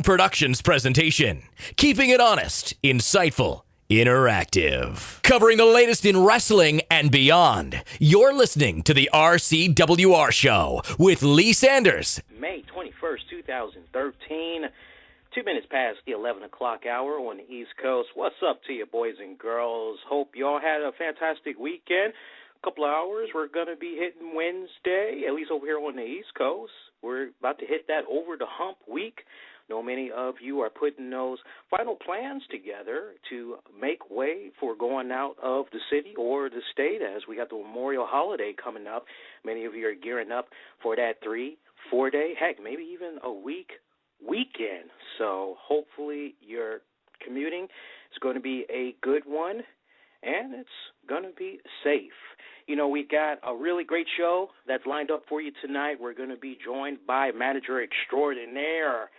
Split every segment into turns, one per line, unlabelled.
Productions presentation, keeping it honest, insightful, interactive. Covering the latest in wrestling and beyond. You're listening to the RCWR Show with Lee Sanders.
May 21st, 2013, 2 minutes past the 11 o'clock hour on the East Coast. What's up to you, boys and girls? Hope you all had a fantastic weekend. A couple of hours, we're going to be hitting Wednesday, at least over here on the East Coast. We're about to hit that over the hump week. I know many of you are putting those final plans together to make way for going out of the city or the state as we got the Memorial holiday coming up. Many of you are gearing up for that 3-4 day, heck, maybe even a weekend. So hopefully your commuting is going to be a good one and it's going to be safe. You know, we've got a really great show that's lined up for you tonight. We're going to be joined by manager extraordinaire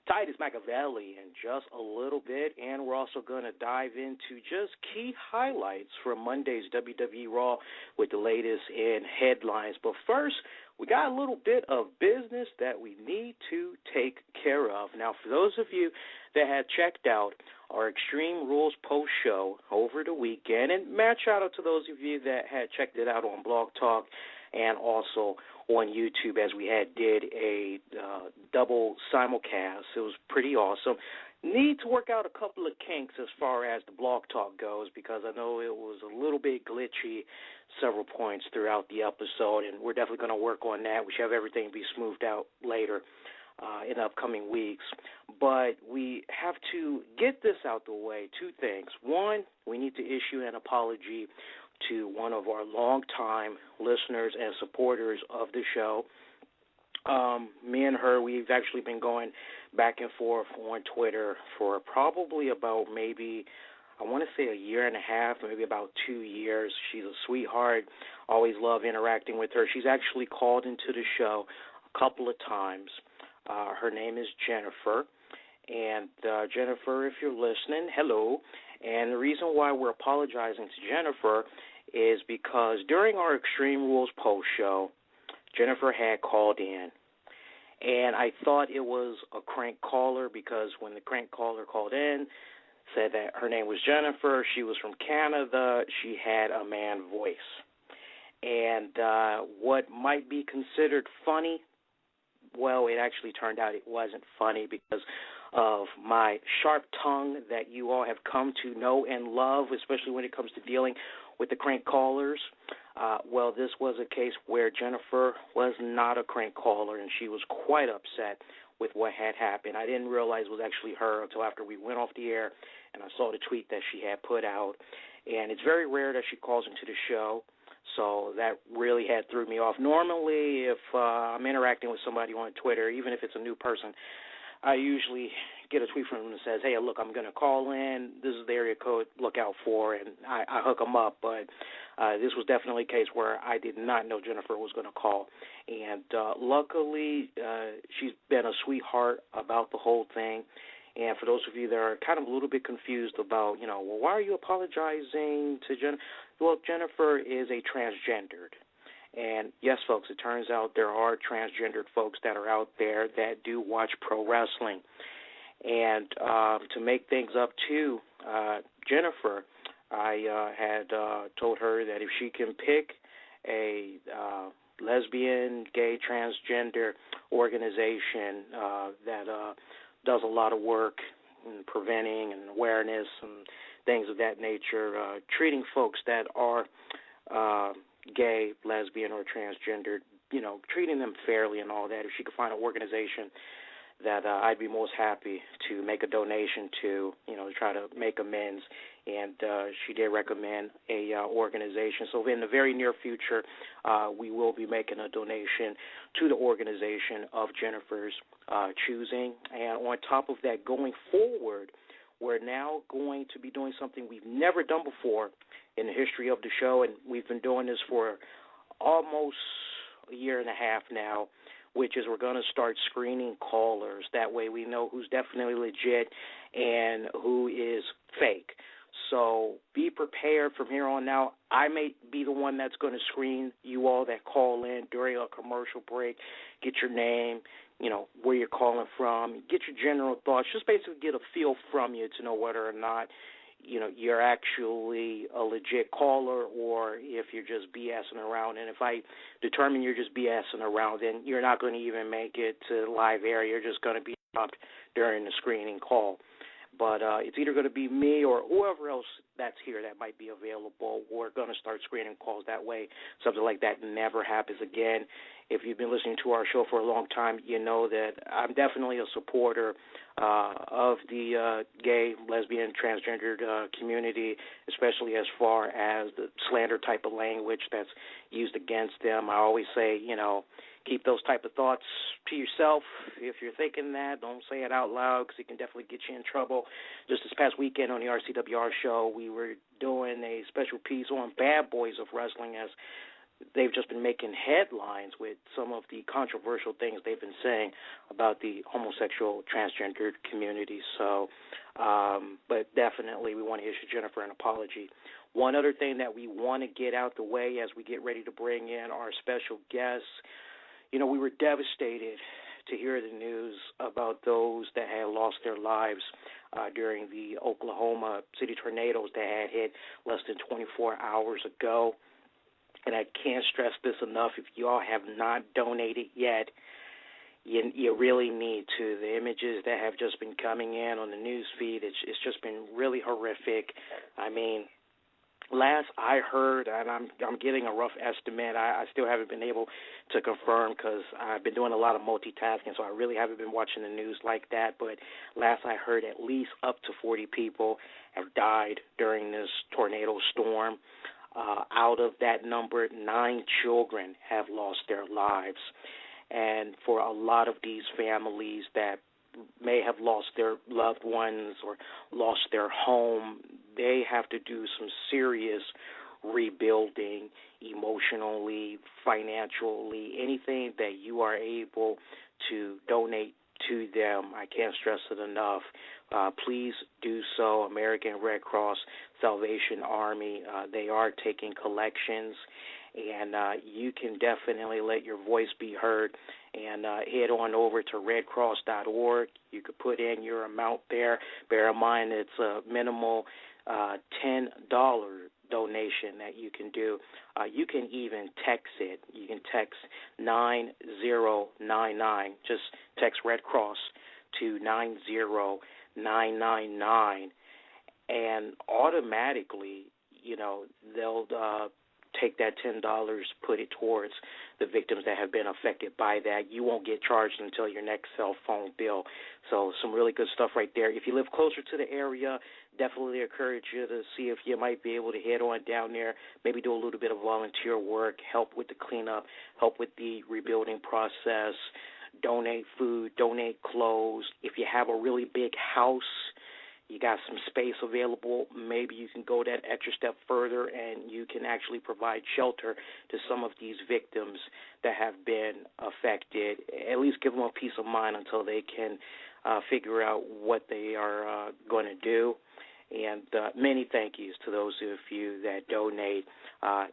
Titus Machiavelli in just a little bit, and we're also going to dive into just key highlights from Monday's WWE Raw with the latest in headlines. But first, we got a little bit of business that we need to take care of. Now, for those of you that had checked out our Extreme Rules post show over the weekend, and mad shout out to those of you that had checked it out on Blog Talk and also on YouTube as we did a double simulcast. It was pretty awesome. Need to work out a couple of kinks as far as the Blog Talk goes because I know it was a little bit glitchy several points throughout the episode, and we're definitely going to work on that. We should have everything be smoothed out later in upcoming weeks. But we have to get this out the way. Two things. One, we need to issue an apology to one of our longtime listeners and supporters of the show. Me and her, we've actually been going back and forth on Twitter for probably about maybe, I want to say a year and a half, maybe about 2 years. She's a sweetheart. Always love interacting with her. She's actually called into the show a couple of times. Her name is Jennifer. And Jennifer, if you're listening, hello. And the reason why we're apologizing to Jennifer is because during our Extreme Rules post show, Jennifer had called in. And I thought it was a crank caller because when the crank caller called in, said that her name was Jennifer, she was from Canada, she had a man voice. And what might be considered funny, well, it actually turned out it wasn't funny because of my sharp tongue that you all have come to know and love, especially when it comes to dealing with the crank callers. Well, this was a case where Jennifer was not a crank caller, and she was quite upset with what had happened. I didn't realize it was actually her until after we went off the air, and I saw the tweet that she had put out. And it's very rare that she calls into the show, so that really had threw me off. Normally, if I'm interacting with somebody on Twitter, even if it's a new person, I usually get a tweet from them that says, hey, look, I'm going to call in. This is the area code. Look out for, and I hook them up. But this was definitely a case where I did not know Jennifer was going to call. And luckily, she's been a sweetheart about the whole thing. And for those of you that are kind of a little bit confused about, well, why are you apologizing to Jennifer? Well, Jennifer is a transgendered. And, yes, folks, it turns out there are transgendered folks that are out there that do watch pro wrestling. And to make things up, too, Jennifer, I had told her that if she can pick a lesbian, gay, transgender organization that does a lot of work in preventing and awareness and things of that nature, treating folks that are gay, lesbian, or transgendered, treating them fairly and all that. If she could find an organization that I'd be most happy to make a donation to, to try to make amends. And she did recommend a organization. So in the very near future, we will be making a donation to the organization of Jennifer's choosing. And on top of that, going forward, we're now going to be doing something we've never done before in the history of the show, and we've been doing this for almost a year and a half now, which is we're going to start screening callers. That way we know who's definitely legit and who is fake. So be prepared from here on out. I may be the one that's going to screen you all that call in during a commercial break, get your name, where you're calling from, get your general thoughts, just basically get a feel from you to know whether or not, you're actually a legit caller or if you're just BSing around. And if I determine you're just BSing around, then you're not going to even make it to live air. You're just going to be stopped during the screening call. But it's either going to be me or whoever else that's here that might be available. We're going to start screening calls that way. Something like that never happens again. If you've been listening to our show for a long time, you know that I'm definitely a supporter of the gay, lesbian, transgendered community, especially as far as the slander type of language that's used against them. I always say, keep those type of thoughts to yourself. If you're thinking that, don't say it out loud because it can definitely get you in trouble. Just this past weekend on the RCWR show, we were doing a special piece on bad boys of wrestling as they've just been making headlines with some of the controversial things they've been saying about the homosexual, transgendered community. So, but definitely we want to issue Jennifer an apology. One other thing that we want to get out the way as we get ready to bring in our special guests, we were devastated to hear the news about those that had lost their lives during the Oklahoma City tornadoes that had hit less than 24 hours ago. And I can't stress this enough. If you all have not donated yet, you really need to. The images that have just been coming in on the news feed, it's just been really horrific. I mean, last I heard, and I'm getting a rough estimate, I still haven't been able to confirm because I've been doing a lot of multitasking, so I really haven't been watching the news like that. But last I heard, at least up to 40 people have died during this tornado storm. Out of that number, 9 children have lost their lives. And for a lot of these families that may have lost their loved ones or lost their home, they have to do some serious rebuilding emotionally, financially, anything that you are able to donate to them. I can't stress it enough. Please do so. American Red Cross, Salvation Army, they are taking collections, and you can definitely let your voice be heard and head on over to redcross.org. You could put in your amount there. Bear in mind it's a minimal $10 donation that you can do. You can even text it. You can text 9099. Just text Red Cross to 90999, and automatically, they'll take that $10, put it towards the victims that have been affected by that. You won't get charged until your next cell phone bill. So some really good stuff right there. If you live closer to the area, definitely encourage you to see if you might be able to head on down there, maybe do a little bit of volunteer work, help with the cleanup, help with the rebuilding process, donate food, donate clothes. If you have a really big house, you got some space available, maybe you can go that extra step further and you can actually provide shelter to some of these victims that have been affected. At least give them a peace of mind until they can figure out what they are going to do. And many thank yous to those of you that donate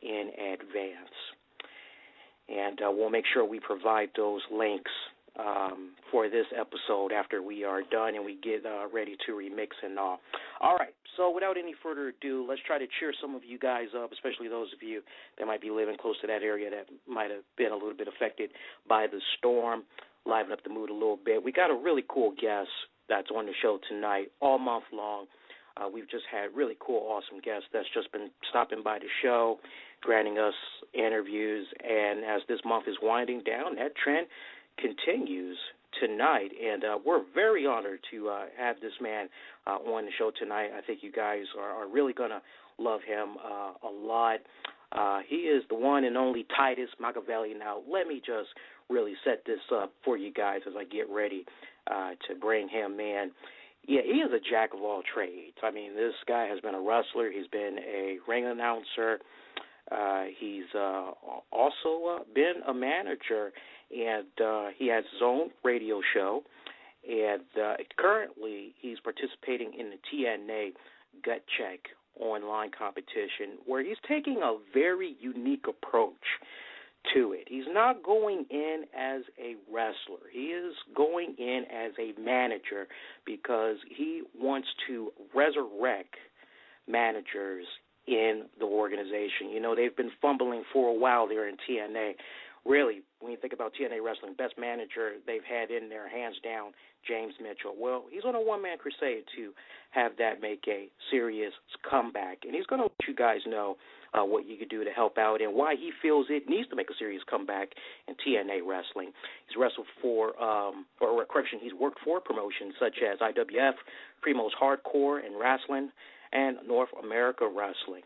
in advance. And we'll make sure we provide those links for this episode after we are done and we get ready to remix and all. All right, so without any further ado, let's try to cheer some of you guys up, especially those of you that might be living close to that area that might have been a little bit affected by the storm. Liven up the mood a little bit. We got a really cool guest that's on the show tonight all month long. We've just had really cool, awesome guests that's just been stopping by the show, granting us interviews, and as this month is winding down, that trend continues tonight, and we're very honored to have this man on the show tonight. I think you guys are really going to love him a lot. He is the one and only Titus Machiavelli. Now, let me just really set this up for you guys as I get ready to bring him in. Yeah, he is a jack of all trades. I mean, this guy has been a wrestler. He's been a ring announcer. He's also been a manager, and he has his own radio show. And currently, he's participating in the TNA Gut Check online competition, where he's taking a very unique approach to it. He's not going in as a wrestler. He is going in as a manager because he wants to resurrect managers in the organization. You know, they've been fumbling for a while there in TNA. Really, when you think about TNA Wrestling, best manager they've had in there, hands down, James Mitchell. Well, he's on a one-man crusade to have that make a serious comeback, and he's going to let you guys know what you could do to help out and why he feels it needs to make a serious comeback in TNA Wrestling. He's wrestled for, he's worked for promotions such as IWF, Primo's Hardcore and Wrestling, and North America Wrestling.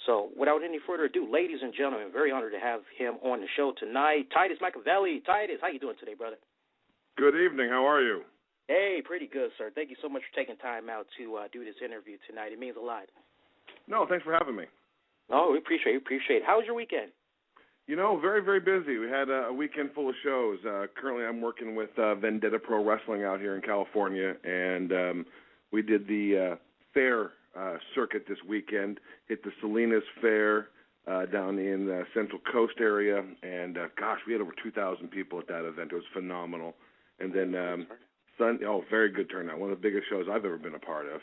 So without any further ado, ladies and gentlemen, very honored to have him on the show tonight. Titus Machiavelli. Titus, how you doing today, brother?
Good evening. How are you?
Hey, pretty good, sir. Thank you so much for taking time out to do this interview tonight. It means a lot.
No, thanks for having me.
Oh, we appreciate it. How was your weekend?
You know, very, very busy. We had a weekend full of shows. Currently, I'm working with Vendetta Pro Wrestling out here in California, and we did the fair circuit this weekend, hit the Salinas Fair down in the Central Coast area, and gosh, we had over 2,000 people at that event. It was phenomenal. And then very good turnout, one of the biggest shows I've ever been a part of.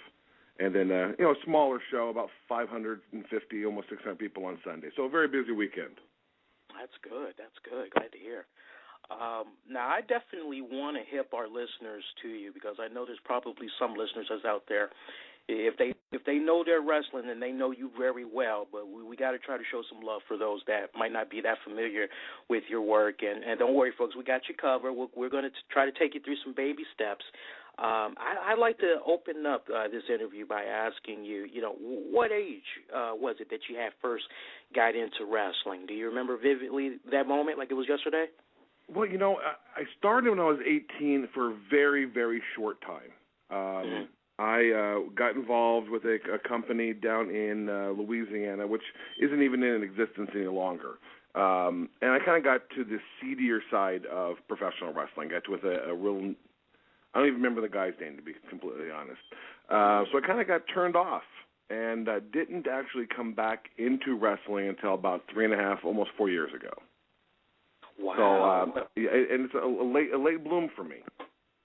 And then, a smaller show, about 550, almost 600 people on Sunday. So a very busy weekend.
That's good. Glad to hear. Now, I definitely want to hip our listeners to you because I know there's probably some listeners that's out there. If they know their wrestling and they know you very well, but we got to try to show some love for those that might not be that familiar with your work. And don't worry, folks, we got you covered. We're going to try to take you through some baby steps. I'd like to open up this interview by asking you, what age was it that you had first got into wrestling? Do you remember vividly that moment like it was yesterday?
Well, I started when I was 18 for a very, very short time. I got involved with a company down in Louisiana, which isn't even in existence any longer. And I kind of got to the seedier side of professional wrestling. Got with a real, I don't even remember the guy's name, to be completely honest. So I kind of got turned off and didn't actually come back into wrestling until about 3.5, almost 4 years ago.
Wow.
So, and it's a late bloom for me.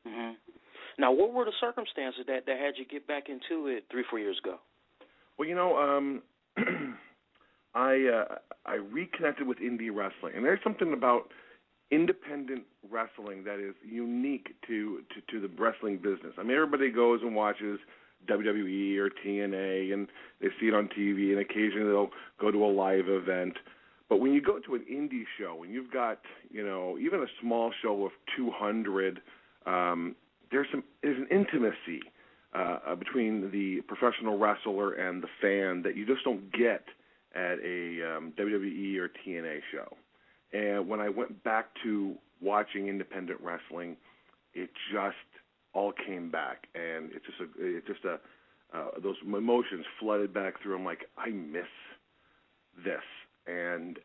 Mm-hmm. Now, what were the circumstances that had you get back into it 3-4 years ago?
Well, I reconnected with indie wrestling, and there's something about independent wrestling that is unique to the wrestling business. I mean, everybody goes and watches WWE or TNA, and they see it on TV, and occasionally they'll go to a live event. But when you go to an indie show, and you've got, even a small show of 200, there's an intimacy between the professional wrestler and the fan that you just don't get at a WWE or TNA show. And when I went back to watching independent wrestling, it just all came back, and those emotions flooded back through. I'm like, I miss this, and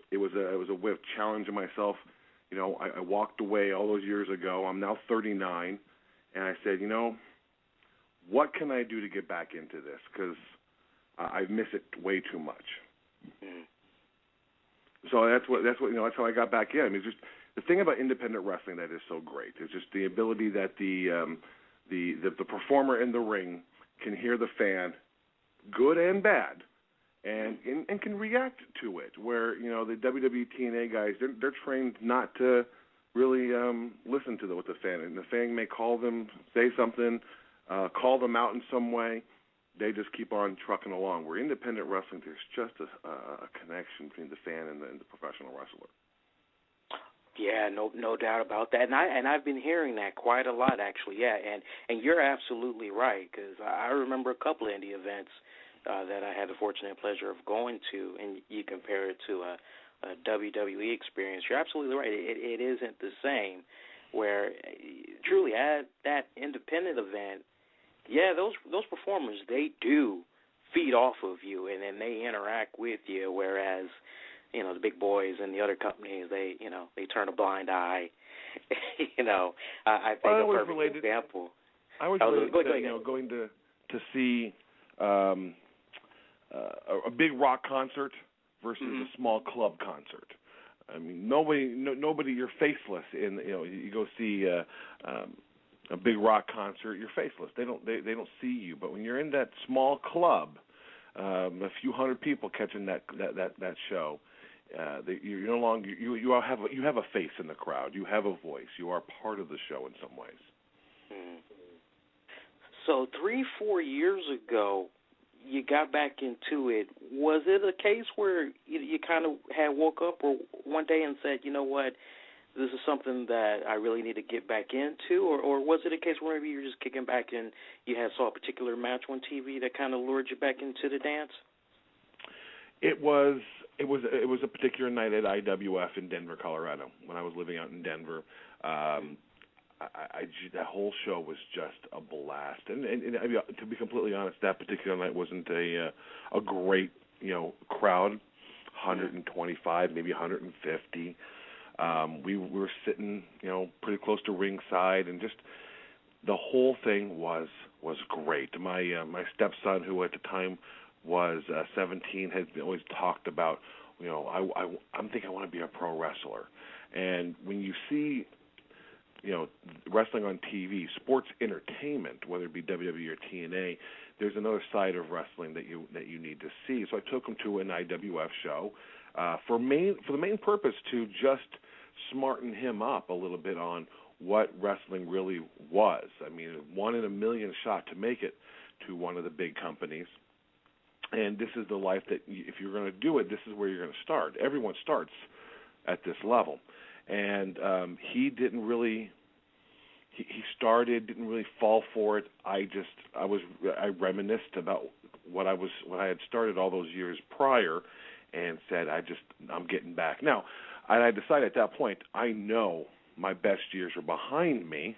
it was a way of challenging myself. I walked away all those years ago. I'm now 39, and I said, what can I do to get back into this? Because I miss it way too much. Mm-hmm. So that's how I got back in. I mean, it's just the thing about independent wrestling that is so great is just the ability that the performer in the ring can hear the fan, good and bad, and can react to it. Where the WWE TNA guys, they're trained not to really listen to what the fan, and the fan may call them, say something, call them out in some way. They just keep on trucking along. Where independent wrestling, there's just a connection between the fan and the professional wrestler.
Yeah, no doubt about that. And I've been hearing that quite a lot, actually. Yeah, and you're absolutely right, because I remember a couple of indie events that I had the fortunate pleasure of going to, and you compare it to a WWE experience. You're absolutely right. It isn't the same. Where truly at that independent event, yeah, those performers, they do feed off of you, and then they interact with you, whereas, the big boys and the other companies, they turn a blind eye. I think a perfect example.
I was related going to see a big rock concert versus a small club concert. I mean, nobody. You're faceless. You go see a big rock concert. You're faceless. They don't see you. But when you're in that small club, a few hundred people catching that show, you're no longer you have a face in the crowd. You have a voice. You are part of the show in some ways.
So 3-4 years ago, you got back into it. Was it a case where you kind of had woke up or one day and said, you know what, this is something that I really need to get back into, or was it a case where maybe you were just kicking back and you saw a particular match on TV that kind of lured you back into the dance?
It was a particular night at IWF in Denver, Colorado, when I was living out in Denver. That whole show was just a blast, and to be completely honest, that particular night wasn't a great crowd, 125, maybe 150. We were sitting pretty close to ringside, and just the whole thing was great. My stepson, who at the time was 17, had always talked about I'm thinking I want to be a pro wrestler, and when you see wrestling on TV, sports entertainment, whether it be WWE or TNA, there's another side of wrestling that you need to see. So I took him to an IWF show for the main purpose to just smarten him up a little bit on what wrestling really was. I mean, 1 in a million shot to make it to one of the big companies. And this is the life that, if you're going to do it, this is where you're going to start. Everyone starts at this level. And he didn't really. He didn't really fall for it. I reminisced about what I had started all those years prior, and said I'm getting back now. And I decided at that point, I know my best years are behind me,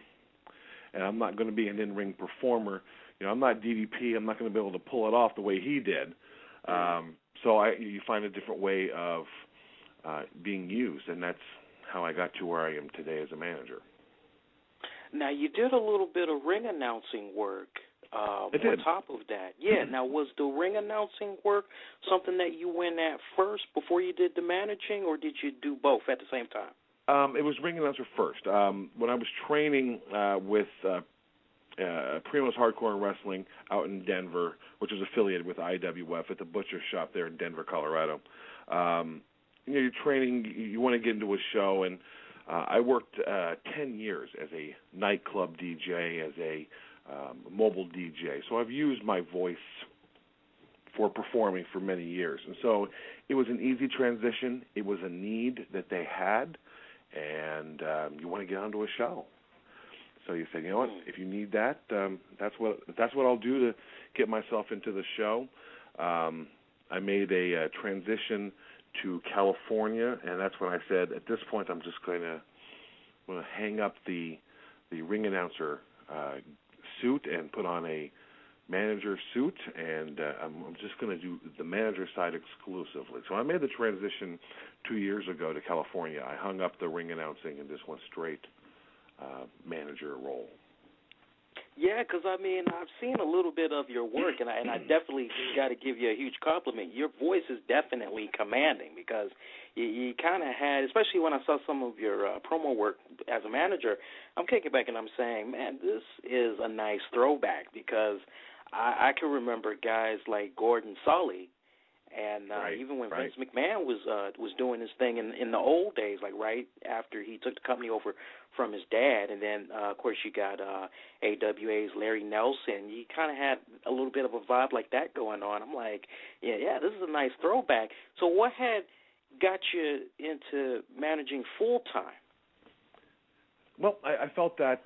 and I'm not going to be an in-ring performer. I'm not DDP. I'm not going to be able to pull it off the way he did. So you find a different way of being used, and that's how I got to where I am today as a manager.
Now, you did a little bit of ring announcing work on top of that. Yeah, now was the ring announcing work something that you went at first before you did the managing, or did you do both at the same time?
It was ring announcer first. When I was training with Primo's Hardcore and Wrestling out in Denver, which is affiliated with IWF at the Butcher Shop there in Denver, Colorado, you're training, you want to get into a show, and I worked 10 years as a nightclub DJ, as a mobile DJ. So I've used my voice for performing for many years. And so it was an easy transition. It was a need that they had, and you want to get onto a show. So you say, you know what, if you need that, that's what I'll do to get myself into the show. I made a transition to California, and that's when I said, at this point, I'm just going to hang up the ring announcer suit and put on a manager suit, and I'm just going to do the manager side exclusively. So I made the transition 2 years ago to California. I hung up the ring announcing and just went straight manager role.
Yeah, because, I mean, I've seen a little bit of your work, and I definitely got to give you a huge compliment. Your voice is definitely commanding, because you kind of had, especially when I saw some of your promo work as a manager, I'm kicking back and I'm saying, man, this is a nice throwback, because I can remember guys like Gordon Sully, and even when Vince McMahon was doing his thing in the old days, like right after he took the company over from his dad, and then, of course, you got AWA's Larry Nelson. You kind of had a little bit of a vibe like that going on. I'm like, yeah, this is a nice throwback. So what had got you into managing full-time? Well, I felt that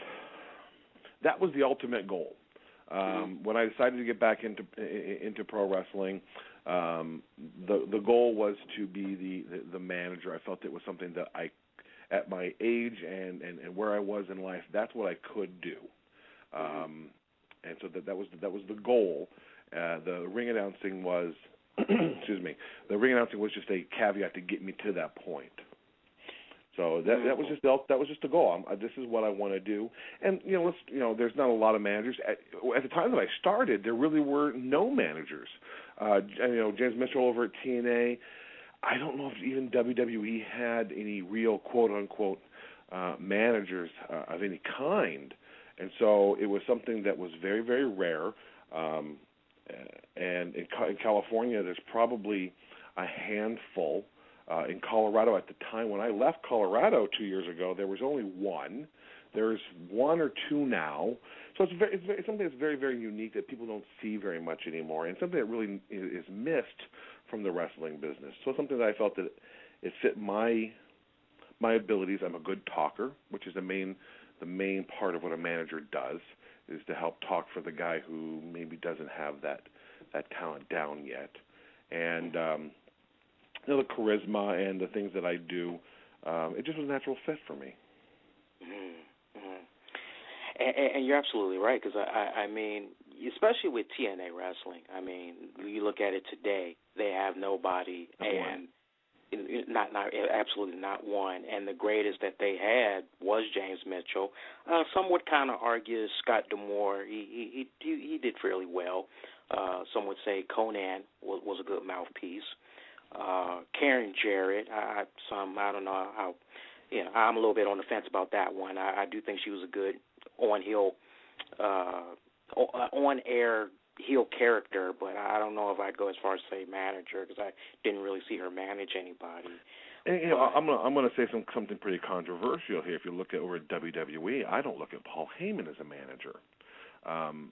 was the ultimate goal. When I decided to get back into pro wrestling, the goal was to be the manager. I felt it was something that I, at my age and where I was in life, that's what I could do. And so that was the goal. The ring announcing was, excuse me, the ring announcing was just a caveat to get me to that point. So that was just the goal. This is what I want to do. And there's not a lot of managers at the time that I started. There really were no managers. James Mitchell over at TNA.
I don't know if even WWE had any real quote-unquote managers of any kind. And so it was something that was very, very rare. And in California, there's probably a handful. In Colorado at the time, when I left Colorado 2 years ago, there was only one. There's one or two now. So it's something that's very, very unique that people don't see very much anymore, and something that really is missed from the wrestling business. So it's something that I felt that it fit my abilities. I'm a good talker, which is the main part of what a manager does, is to help talk for the guy who maybe doesn't have that talent down yet. And the charisma and the things that I do, it just was a natural fit for me.
And you're absolutely right, because I mean, especially with TNA wrestling, I mean, you look at it today, they have nobody, and not absolutely not one. And the greatest that they had was James Mitchell. Some would kind of argue Scott D'Amore. He did fairly well. Some would say Conan was a good mouthpiece. Karen Jarrett, I don't know how. I'm a little bit on the fence about that one. I do think she was a good on-air heel character, but I don't know if I'd go as far as say manager, because I didn't really see her manage anybody.
And, I'm going to say something pretty controversial here. If you look at over at WWE, I don't look at Paul Heyman as a manager.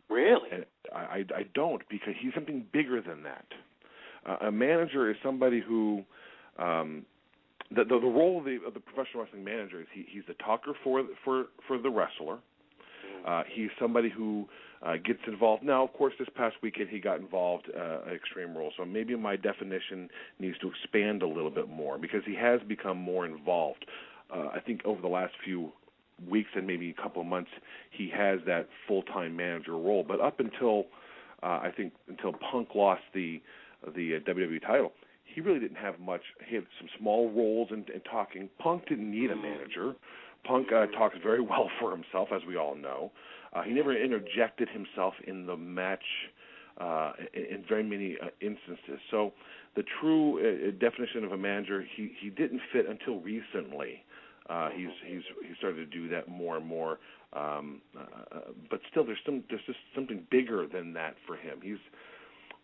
Really?
And I don't, because he's something bigger than that. A manager is somebody who the role of the professional wrestling manager is he's the talker for the wrestler. He's somebody who gets involved. Now, of course, this past weekend he got involved at Extreme Rules, so maybe my definition needs to expand a little bit more, because he has become more involved. I think over the last few weeks and maybe a couple of months, he has that full-time manager role. But up until until Punk lost the WWE title, he really didn't have much. He had some small roles in talking. Punk didn't need a manager. Punk talks very well for himself, as we all know. He never interjected himself in the match in very many instances. So the true definition of a manager, he didn't fit until recently. He started to do that more and more. But still, there's just something bigger than that for him. He's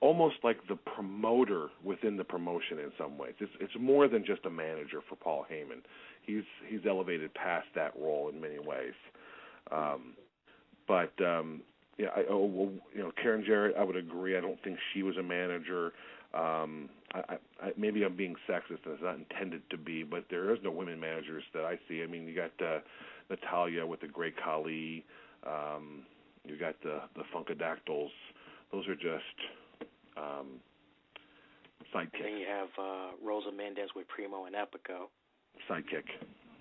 almost like the promoter within the promotion in some ways. It's more than just a manager for Paul Heyman. He's elevated past that role in many ways. Karen Jarrett, I would agree. I don't think she was a manager. Maybe I'm being sexist, and it's not intended to be, but there is no women managers that I see. I mean, you got Natalia with the Great Khali. You got the Funkadactyls. Those are just sidekicks.
Then you have Rosa Mendez with Primo and Epico.
Sidekick.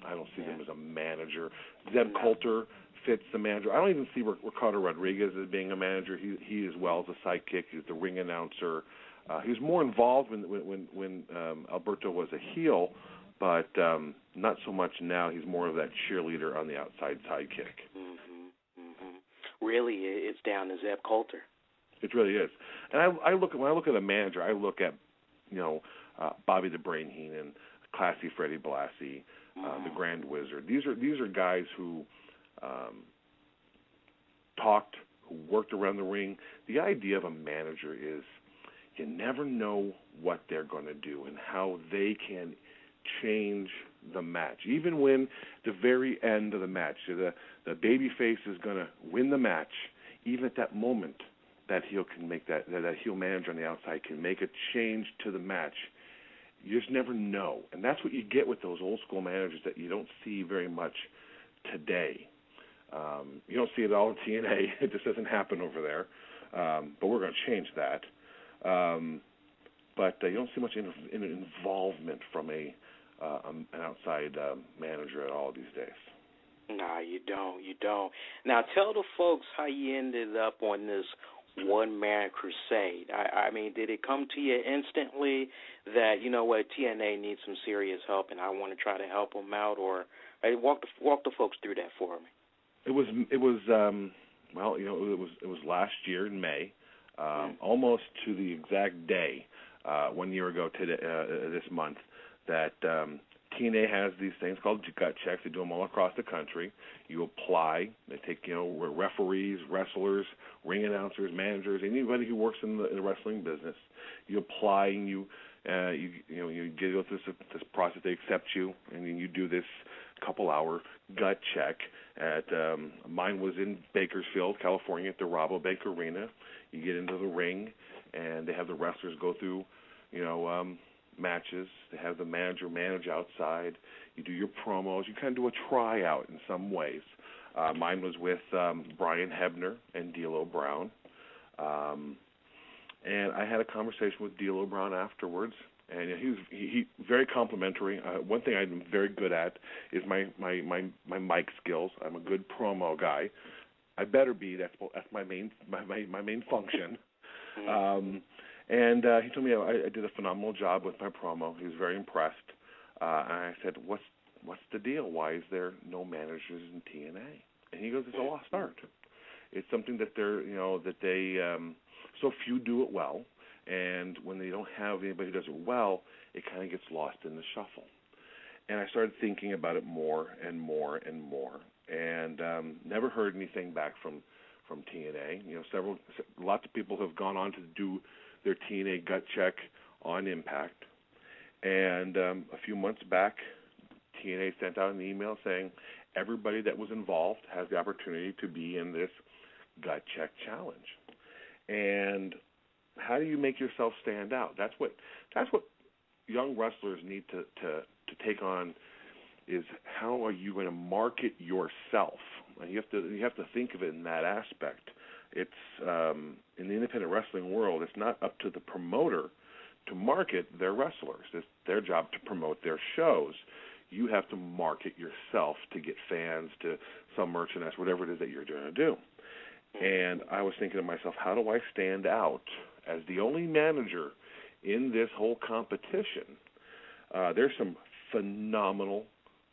I don't see them as a manager. Zeb Coulter fits the manager. I don't even see Ricardo Rodriguez as being a manager. He as well as a sidekick. He's the ring announcer. He was more involved when Alberto was a heel, but not so much now. He's more of that cheerleader on the outside sidekick.
Really, it's down to Zeb Coulter.
It really is. And when I look at a manager, I look at Bobby the Brain Heenan, Classy Freddie Blassie, the Grand Wizard. These are guys who talked, who worked around the ring. The idea of a manager is you never know what they're going to do and how they can change the match. Even when the very end of the match, the babyface is going to win the match, even at that moment, that heel can make that heel manager on the outside can make a change to the match. You just never know. And that's what you get with those old school managers that you don't see very much today. You don't see it all in TNA. It just doesn't happen over there. But we're going to change that. But you don't see much involvement from an outside manager at all these days.
No, you don't. You don't. Now, tell the folks how you ended up on this one-man crusade. I mean, did it come to you instantly that, you know what, TNA needs some serious help and I want to try to help them out? Or walk the folks through that for me.
It was last year in May, almost to the exact day. 1 year ago today, this month, that TNA has these things called gut checks. They do them all across the country. You apply. They take, referees, wrestlers, ring announcers, managers, anybody who works in the wrestling business. You apply and you go through this process. They accept you, and then you do this couple-hour gut check. Mine was in Bakersfield, California, at the Rabobank Arena. You get into the ring, and they have the wrestlers go through, matches. They have the manager manage outside. You do your promos. You kind of do a tryout in some ways. Mine was with Brian Hebner and D'Lo Brown. And I had a conversation with D'Lo Brown afterwards, and he very complimentary. One thing I'm very good at is my mic skills. I'm a good promo guy. I better be. That's my main function. And he told me I did a phenomenal job with my promo. He was very impressed. And I said, "What's the deal? Why is there no managers in TNA?" And he goes, "It's a lost art. It's something that so few do it well, and when they don't have anybody who does it well, it kind of gets lost in the shuffle." And I started thinking about it more and more and more, and never heard anything back from TNA. Lots of people have gone on to do their TNA gut check on Impact, and a few months back, TNA sent out an email saying everybody that was involved has the opportunity to be in this gut check challenge. And how do you make yourself stand out? That's what young wrestlers need to take on, is how are you going to market yourself? And you have to think of it in that aspect. It's in the independent wrestling world, it's not up to the promoter to market their wrestlers. It's their job to promote their shows. You have to market yourself to get fans, to sell merchandise, whatever it is that you're going to do. And I was thinking to myself, how do I stand out as the only manager in this whole competition? There's some phenomenal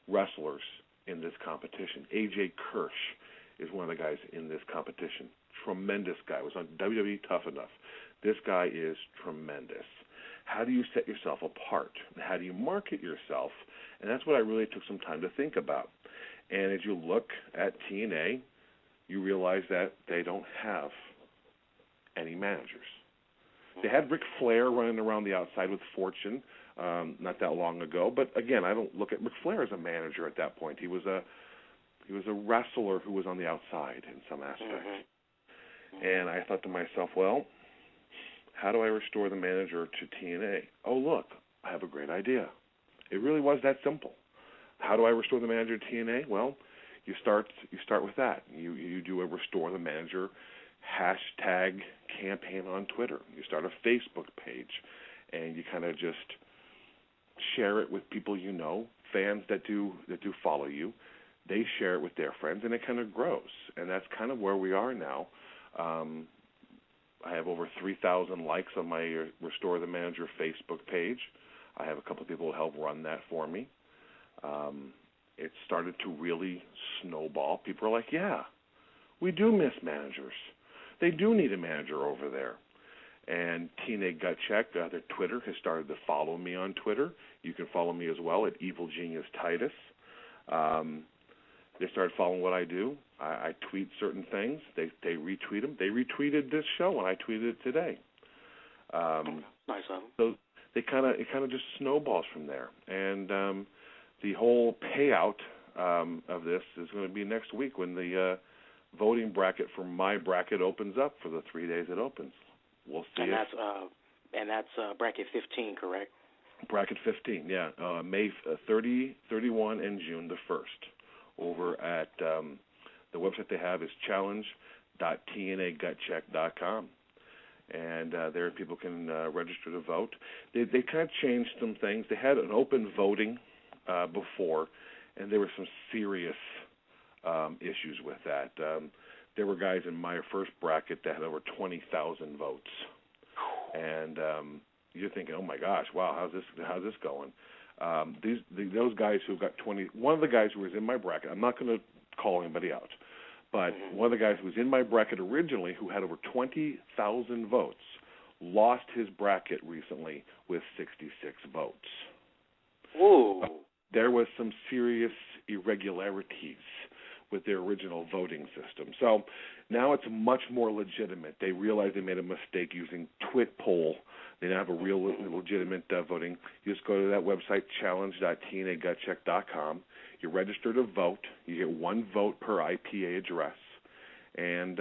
wrestlers in this competition. AJ Kirsch is one of the guys in this competition. Tremendous guy. Was on WWE Tough Enough. This guy is tremendous. How do you set yourself apart? How do you market yourself? And that's what I really took some time to think about. And as you look at TNA, you realize that they don't have any managers. They had Ric Flair running around the outside with Fortune not that long ago, but again, I don't look at Ric Flair as a manager at that point. He was a wrestler who was on the outside in some aspects. Mm-hmm. And I thought to myself, well, how do I restore the manager to TNA? Oh, look, I have a great idea. It really was that simple. How do I restore the manager to TNA? Well, you start with that. You do a restore the manager hashtag campaign on Twitter. You start a Facebook page, and you kind of just share it with people you know, fans that do follow you. They share it with their friends, and it kind of grows. And that's kind of where we are now. I have over 3,000 likes on my Restore the Manager Facebook page. I have a couple of people who help run that for me. It started to really snowball. People are like, yeah, we do miss managers. They do need a manager over there. And TNA Gut Check, their Twitter, has started to follow me on Twitter. You can follow me as well at Evil Genius Titus. They started following what I do. I tweet certain things. They retweet them. They retweeted this show, and I tweeted it today.
Nice of them.
So it kind of just snowballs from there. And the whole payout of this is going to be next week when the voting bracket for my bracket opens up for the 3 days it opens. We'll see.
And that's bracket 15, correct?
Bracket 15, yeah. May 30, 31, and June the 1st. Over at the website they have is challenge.tnagutcheck.com. And there people can register to vote. They kind of changed some things. They had an open voting before, and there were some serious issues with that. There were guys in my first bracket that had over 20,000 votes. And you're thinking, oh, my gosh, wow, how's this going? Those guys who got 20, one of the guys who was in my bracket, I'm not going to call anybody out, but one of the guys who was in my bracket originally who had over 20,000 votes lost his bracket recently with 66 votes.
Ooh.
There was some serious irregularities with their original voting system. So now it's much more legitimate. They realize they made a mistake using Twit poll. They now have a real legitimate voting. You just go to that website, challenge.tnagutcheck.com. You register to vote. You get 1 vote per IPA address. And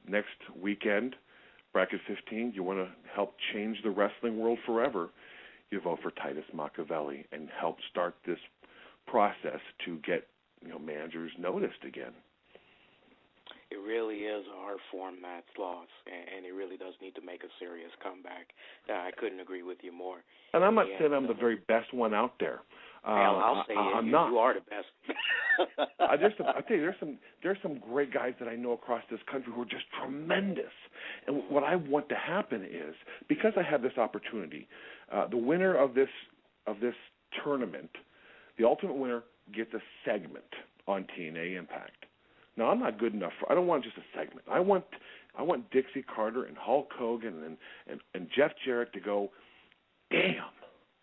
next weekend, bracket 15, you want to help change the wrestling world forever, you vote for Titus Machiavelli and help start this process to get managers noticed again.
It really is an art form that's lost, and it really does need to make a serious comeback. I couldn't agree with you more.
And I'm not saying I'm the very best one out there.
I'll say
I'm
you are the best.
I tell you, there's some great guys that I know across this country who are just tremendous. And what I want to happen is, because I have this opportunity, the winner of this tournament, the ultimate winner, gets a segment on TNA Impact. Now, I'm not good enough I don't want just a segment. I want Dixie Carter and Hulk Hogan and Jeff Jarrett to go, damn,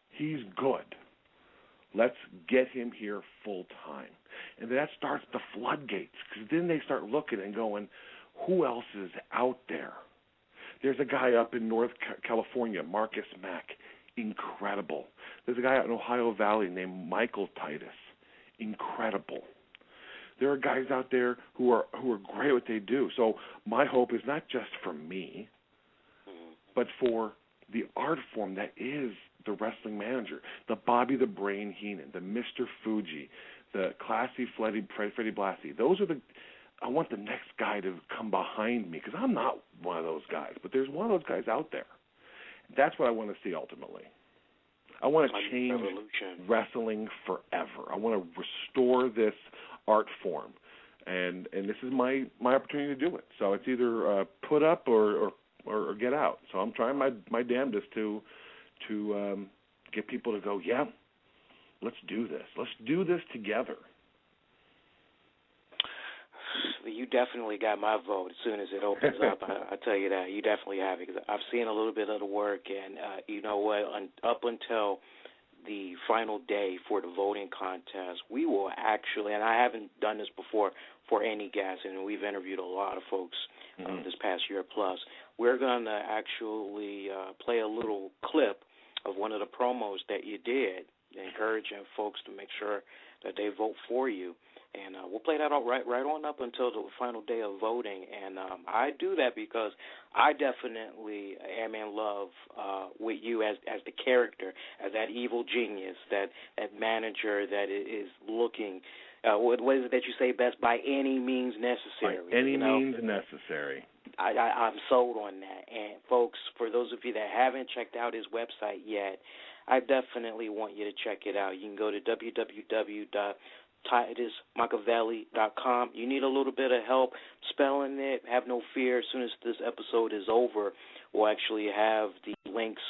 he's good. Let's get him here full time. And that starts the floodgates, because then they start looking and going, who else is out there? There's a guy up in North California, Marcus Mack, incredible. There's a guy out in Ohio Valley named Michael Titus, incredible. There are guys out there who are great at what they do. So my hope is not just for me, but for the art form that is the wrestling manager, the Bobby the Brain Heenan, the Mr. Fuji, the classy Freddie Blassie. I want the next guy to come behind me, because I'm not one of those guys, but there's one of those guys out there. That's what I want to see ultimately. I want to change wrestling forever. I want to restore this art form, and this is my opportunity to do it. So it's either put up or get out. So I'm trying my damnedest to get people to go, yeah, let's do this. Let's do this together.
You definitely got my vote as soon as it opens up. I tell you that. You definitely have it, because I've seen a little bit of the work, and you know what, up until the final day for the voting contest, we will actually, and I haven't done this before for any guests, and we've interviewed a lot of folks this past year plus, we're going to actually play a little clip of one of the promos that you did, encouraging folks to make sure that they vote for you. And we'll play that out right on up until the final day of voting. And I do that because I definitely am in love with you as the character, as that evil genius, that manager that is looking, what is it that you say best, by any means necessary.
By any means necessary.
I'm sold on that. And, folks, for those of you that haven't checked out his website yet, I definitely want you to check it out. You can go to www.titusmachiavelli.com. You need a little bit of help spelling it. Have no fear. As soon as this episode is over, we'll actually have the links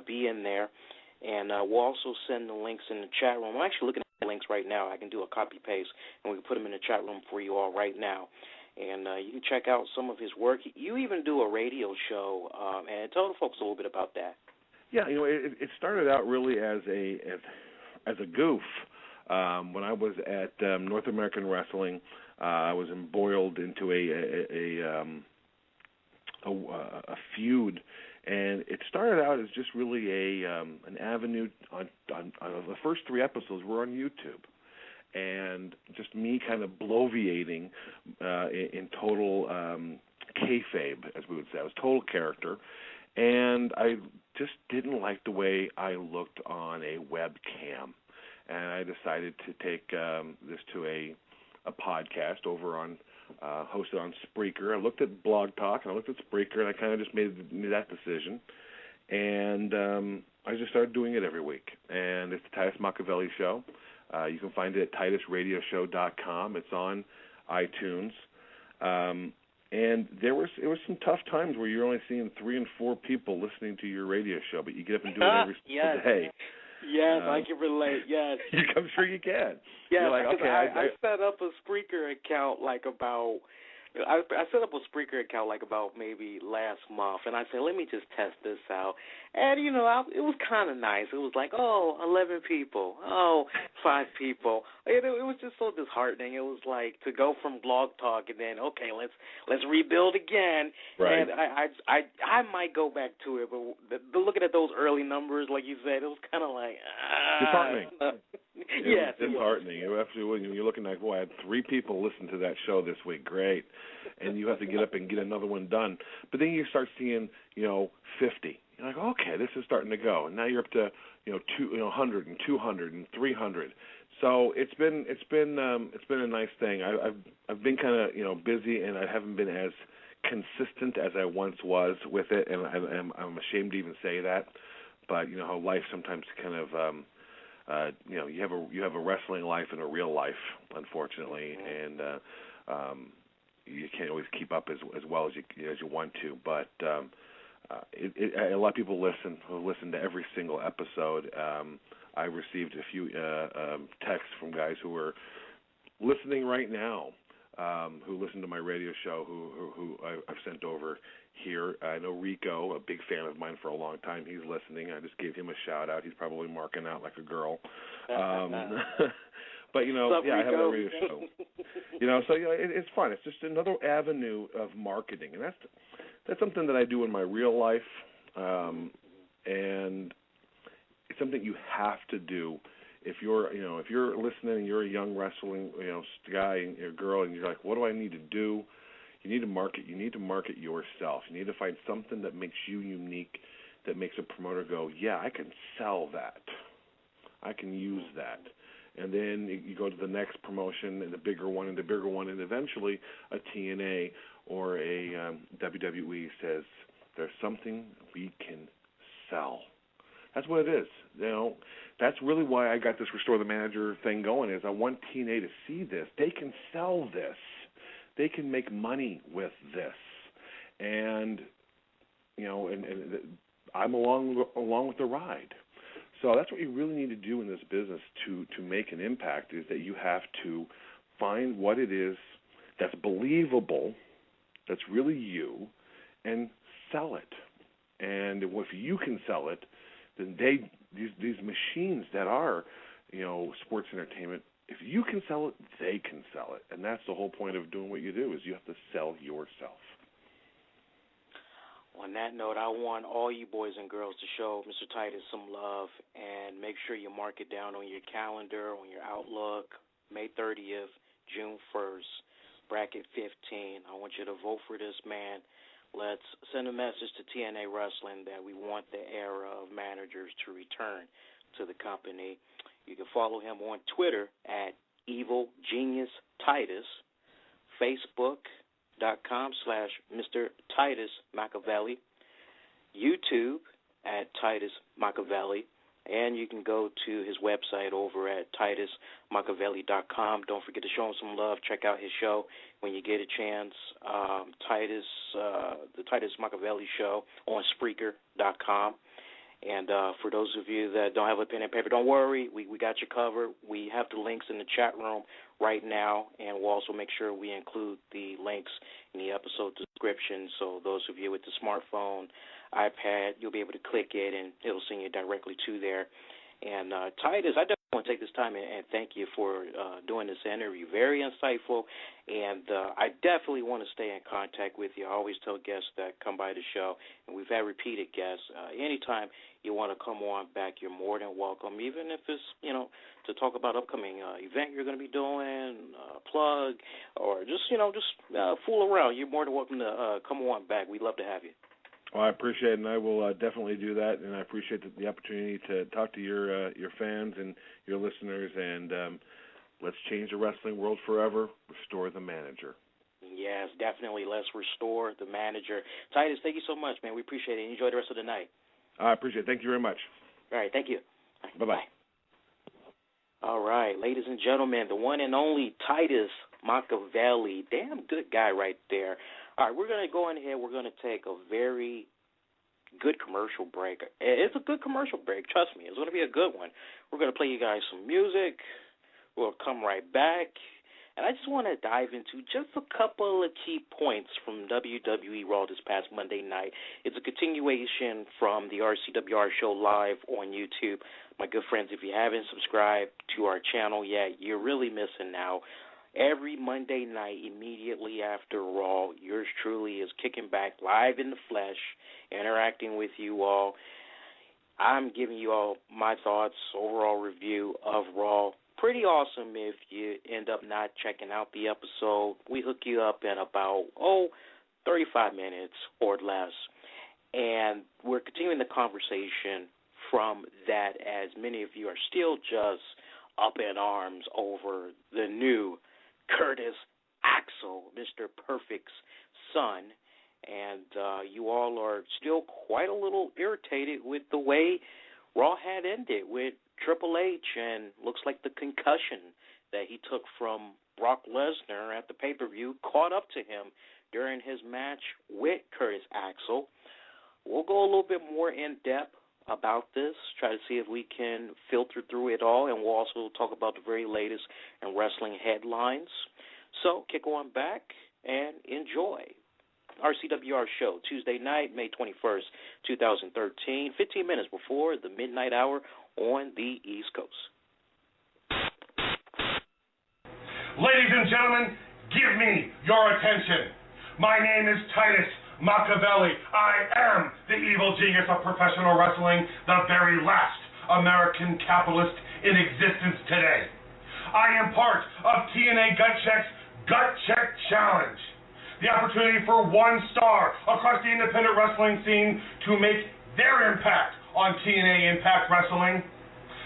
be in there. And we'll also send the links in the chat room. I'm actually looking at the links right now. I can do a copy-paste, and we can put them in the chat room for you all right now. And you can check out some of his work. You even do a radio show. And tell the folks a little bit about that.
Yeah, it started out really as a goof. When I was at North American Wrestling, I was embroiled into a feud, and it started out as just really an avenue. On the first 3 episodes were on YouTube, and just me kind of bloviating in total kayfabe, as we would say. I was total character, and I just didn't like the way I looked on a webcam. And I decided to take this to a podcast over on, hosted on Spreaker. I looked at Blog Talk, and I looked at Spreaker, and I kind of just made that decision. And I just started doing it every week. And it's the Titus Machiavelli Show. You can find it at titusradioshow.com. It's on iTunes. And it was some tough times where you're only seeing 3 and 4 people listening to your radio show, but you get up and do it every single day.
Yes, I can relate, yes.
I'm sure you can.
Yes,
like, okay,
I set up a Spreaker account like about I set up a Spreaker account like about maybe last month, and I said, let me just test this out. And, it was kind of nice. It was like, 11 people, 5 people. It was just so disheartening. It was like to go from Blog Talk and then, okay, let's rebuild again.
Right.
And I might go back to it, but looking at those early numbers, like you said, it was kind of like,
disheartening.
Yes,
disheartening. When you're looking like, I had 3 people listen to that show this week. Great. And you have to get up and get another one done. But then you start seeing, 50. You're like, okay, this is starting to go. And now you're up to, 100 and 200 and 300. So it's been a nice thing. I've been kind of busy, and I haven't been as consistent as I once was with it, and I'm ashamed to even say that. But how life sometimes kind of you have a wrestling life and a real life, unfortunately, and you can't always keep up as well as you want to. But a lot of people listen to every single episode. I received a few texts from guys who were listening right now, who listen to my radio show, who I've sent over here. I know Rico, a big fan of mine for a long time. He's listening. I just gave him a shout out. He's probably marking out like a girl. But I have a radio show. So it's fun. It's just another avenue of marketing, and that's something that I do in my real life, and it's something you have to do. If you're listening and you're a young wrestling guy and you're a girl and you're like, what do I need to do? You need to market. You need to market yourself. You need to find something that makes you unique, that makes a promoter go, yeah, I can sell that. I can use that. And then you go to the next promotion and the bigger one, and eventually a TNA or a WWE says, there's something we can sell. That's what it is. That's really why I got this Restore the Manager thing going, is I want TNA to see this. They can sell this. They can make money with this. And, and I'm along with the ride. So that's what you really need to do in this business to make an impact, is that you have to find what it is that's believable, that's really you, and sell it. And if you can sell it, then these machines that are, sports entertainment, if you can sell it, they can sell it. And that's the whole point of doing what you do, is you have to sell yourself.
On that note, I want all you boys and girls to show Mr. Titus some love and make sure you mark it down on your calendar, on your Outlook, May 30th, June 1st, bracket 15. I want you to vote for this man. Let's send a message to TNA Wrestling that we want the era of managers to return to the company. You can follow him on Twitter at Evil Genius Titus, Facebook.com/Mr. Titus Machiavelli, YouTube at Titus Machiavelli, and you can go to his website over at TitusMachiavelli.com. Don't forget to show him some love. Check out his show when you get a chance. The Titus Machiavelli Show on Spreaker.com. And for those of you that don't have a pen and paper, don't worry. We got you covered. We have the links in the chat room right now, and we'll also make sure we include the links in the episode description. So those of you with the smartphone, iPad, you'll be able to click it, and it'll send you directly to there. And Titus, I definitely want to take this time and thank you for doing this interview. Very insightful, and I definitely want to stay in contact with you. I always tell guests that come by the show, and we've had repeated guests. Anytime you want to come on back, you're more than welcome, even if it's, to talk about upcoming event you're going to be doing, plug, or just fool around. You're more than welcome to come on back. We'd love to have you.
Well, I appreciate it, and I will definitely do that, and I appreciate the opportunity to talk to your fans and your listeners, and let's change the wrestling world forever. Restore the manager.
Yes, definitely. Let's restore the manager. Titus, thank you so much, man. We appreciate it. Enjoy the rest of the night.
I appreciate it. Thank you very much.
All right, thank you. Right,
bye-bye.
Bye. All right, ladies and gentlemen, the one and only Titus Machiavelli. Damn good guy right there. All right, we're going to go in here. We're going to take a very good commercial break. It's a good commercial break. Trust me, it's going to be a good one. We're going to play you guys some music. We'll come right back. And I just want to dive into just a couple of key points from WWE Raw this past Monday night. It's a continuation from the RCWR show live on YouTube. My good friends, if you haven't subscribed to our channel yet, you're really missing out. Every Monday night, immediately after Raw, yours truly is kicking back live in the flesh, interacting with you all. I'm giving you all my thoughts, overall review of Raw. Pretty awesome if you end up not checking out the episode. We hook you up in about, 35 minutes or less. And we're continuing the conversation from that, as many of you are still just up in arms over the new Curtis Axel, Mr. Perfect's son. And you all are still quite a little irritated with the way Raw had ended with Triple H, and looks like the concussion that he took from Brock Lesnar at the pay-per-view caught up to him during his match with Curtis Axel. We'll go a little bit more in-depth about this, try to see if we can filter through it all, and we'll also talk about the very latest in wrestling headlines. So kick on back and enjoy. RCWR show, Tuesday night, May 21st, 2013, 15 minutes before the midnight hour on the East Coast.
Ladies and gentlemen, give me your attention. My name is Titus Machiavelli. I am the evil genius of professional wrestling, the very last American capitalist in existence today. I am part of TNA Gut Check's Gut Check Challenge, the opportunity for one star across the independent wrestling scene to make their impact on TNA Impact Wrestling.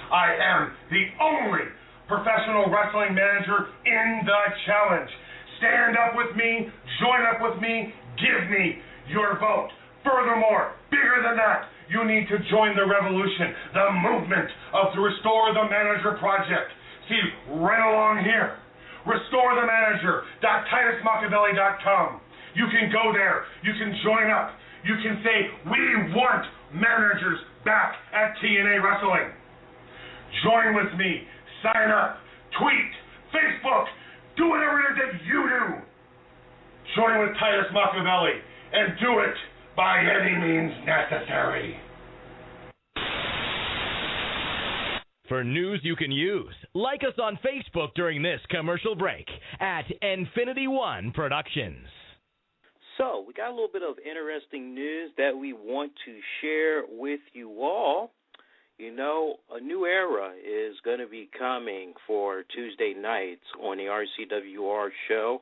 I am the only professional wrestling manager in the challenge. Stand up with me, join up with me, give me your vote. Furthermore, bigger than that, you need to join the revolution, the movement of the Restore the Manager Project. See, right along here, RestoreTheManager.TitusMachiavelli.com. You can go there, you can join up, you can say, we want managers back at TNA Wrestling. Join with me, sign up, tweet, Facebook, do whatever it is that you do. Join with Titus Machiavelli and do it by any means necessary.
For news you can use, like us on Facebook during this commercial break at Infinity One Productions.
So, we got a little bit of interesting news that we want to share with you all. You know, a new era is going to be coming for Tuesday nights on the RCWR show,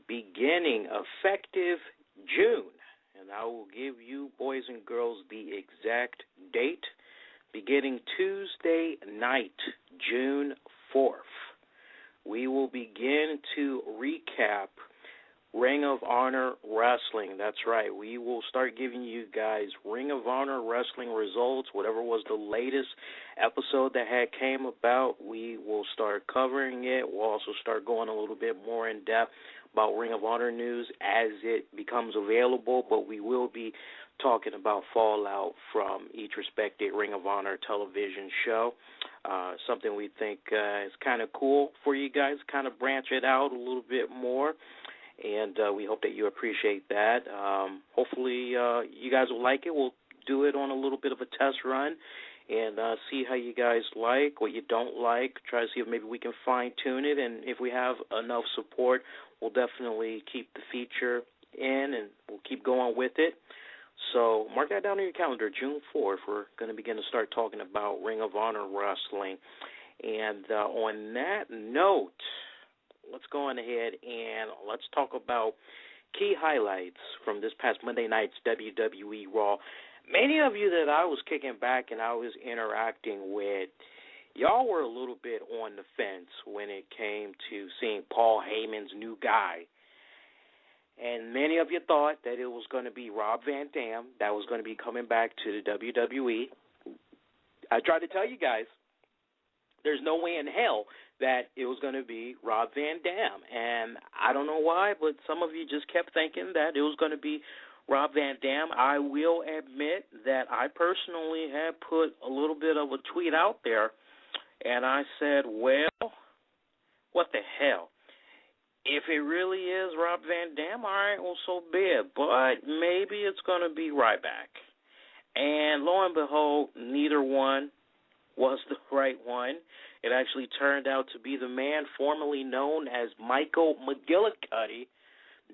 beginning effective June. And I will give you, boys and girls, the exact date, beginning Tuesday night, June 4th. We will begin to recap Ring of Honor Wrestling. That's right. We will start giving you guys Ring of Honor Wrestling results. Whatever was the latest episode that had came about, we will start covering it. We'll also start going a little bit more in depth about Ring of Honor news as it becomes available, but we will be talking about fallout from each respected Ring of Honor television show. Something we think is kind of cool for you guys, kind of branch it out a little bit more. And we hope that you appreciate that. Hopefully you guys will like it. We'll do it on a little bit of a test run and see how you guys like, what you don't like, try to see if maybe we can fine-tune it. And if we have enough support, we'll definitely keep the feature in and we'll keep going with it. So mark that down on your calendar, June 4th. We're going to begin to start talking about Ring of Honor Wrestling. And on that note, let's go on ahead and let's talk about key highlights from this past Monday night's WWE Raw. Many of you that I was kicking back and I was interacting with, y'all were a little bit on the fence when it came to seeing Paul Heyman's new guy. And many of you thought that it was going to be Rob Van Dam that was going to be coming back to the WWE. I tried to tell you guys, there's no way in hell that it was going to be Rob Van Dam. And I don't know why, but some of you just kept thinking that it was going to be Rob Van Dam. I will admit that I personally had put a little bit of a tweet out there, and I said, well, what the hell? if it really is Rob Van Dam, all right, well, so be it. But maybe it's going to be Ryback. And lo and behold, neither one was the right one. It actually turned out to be the man formerly known as Michael McGillicuddy,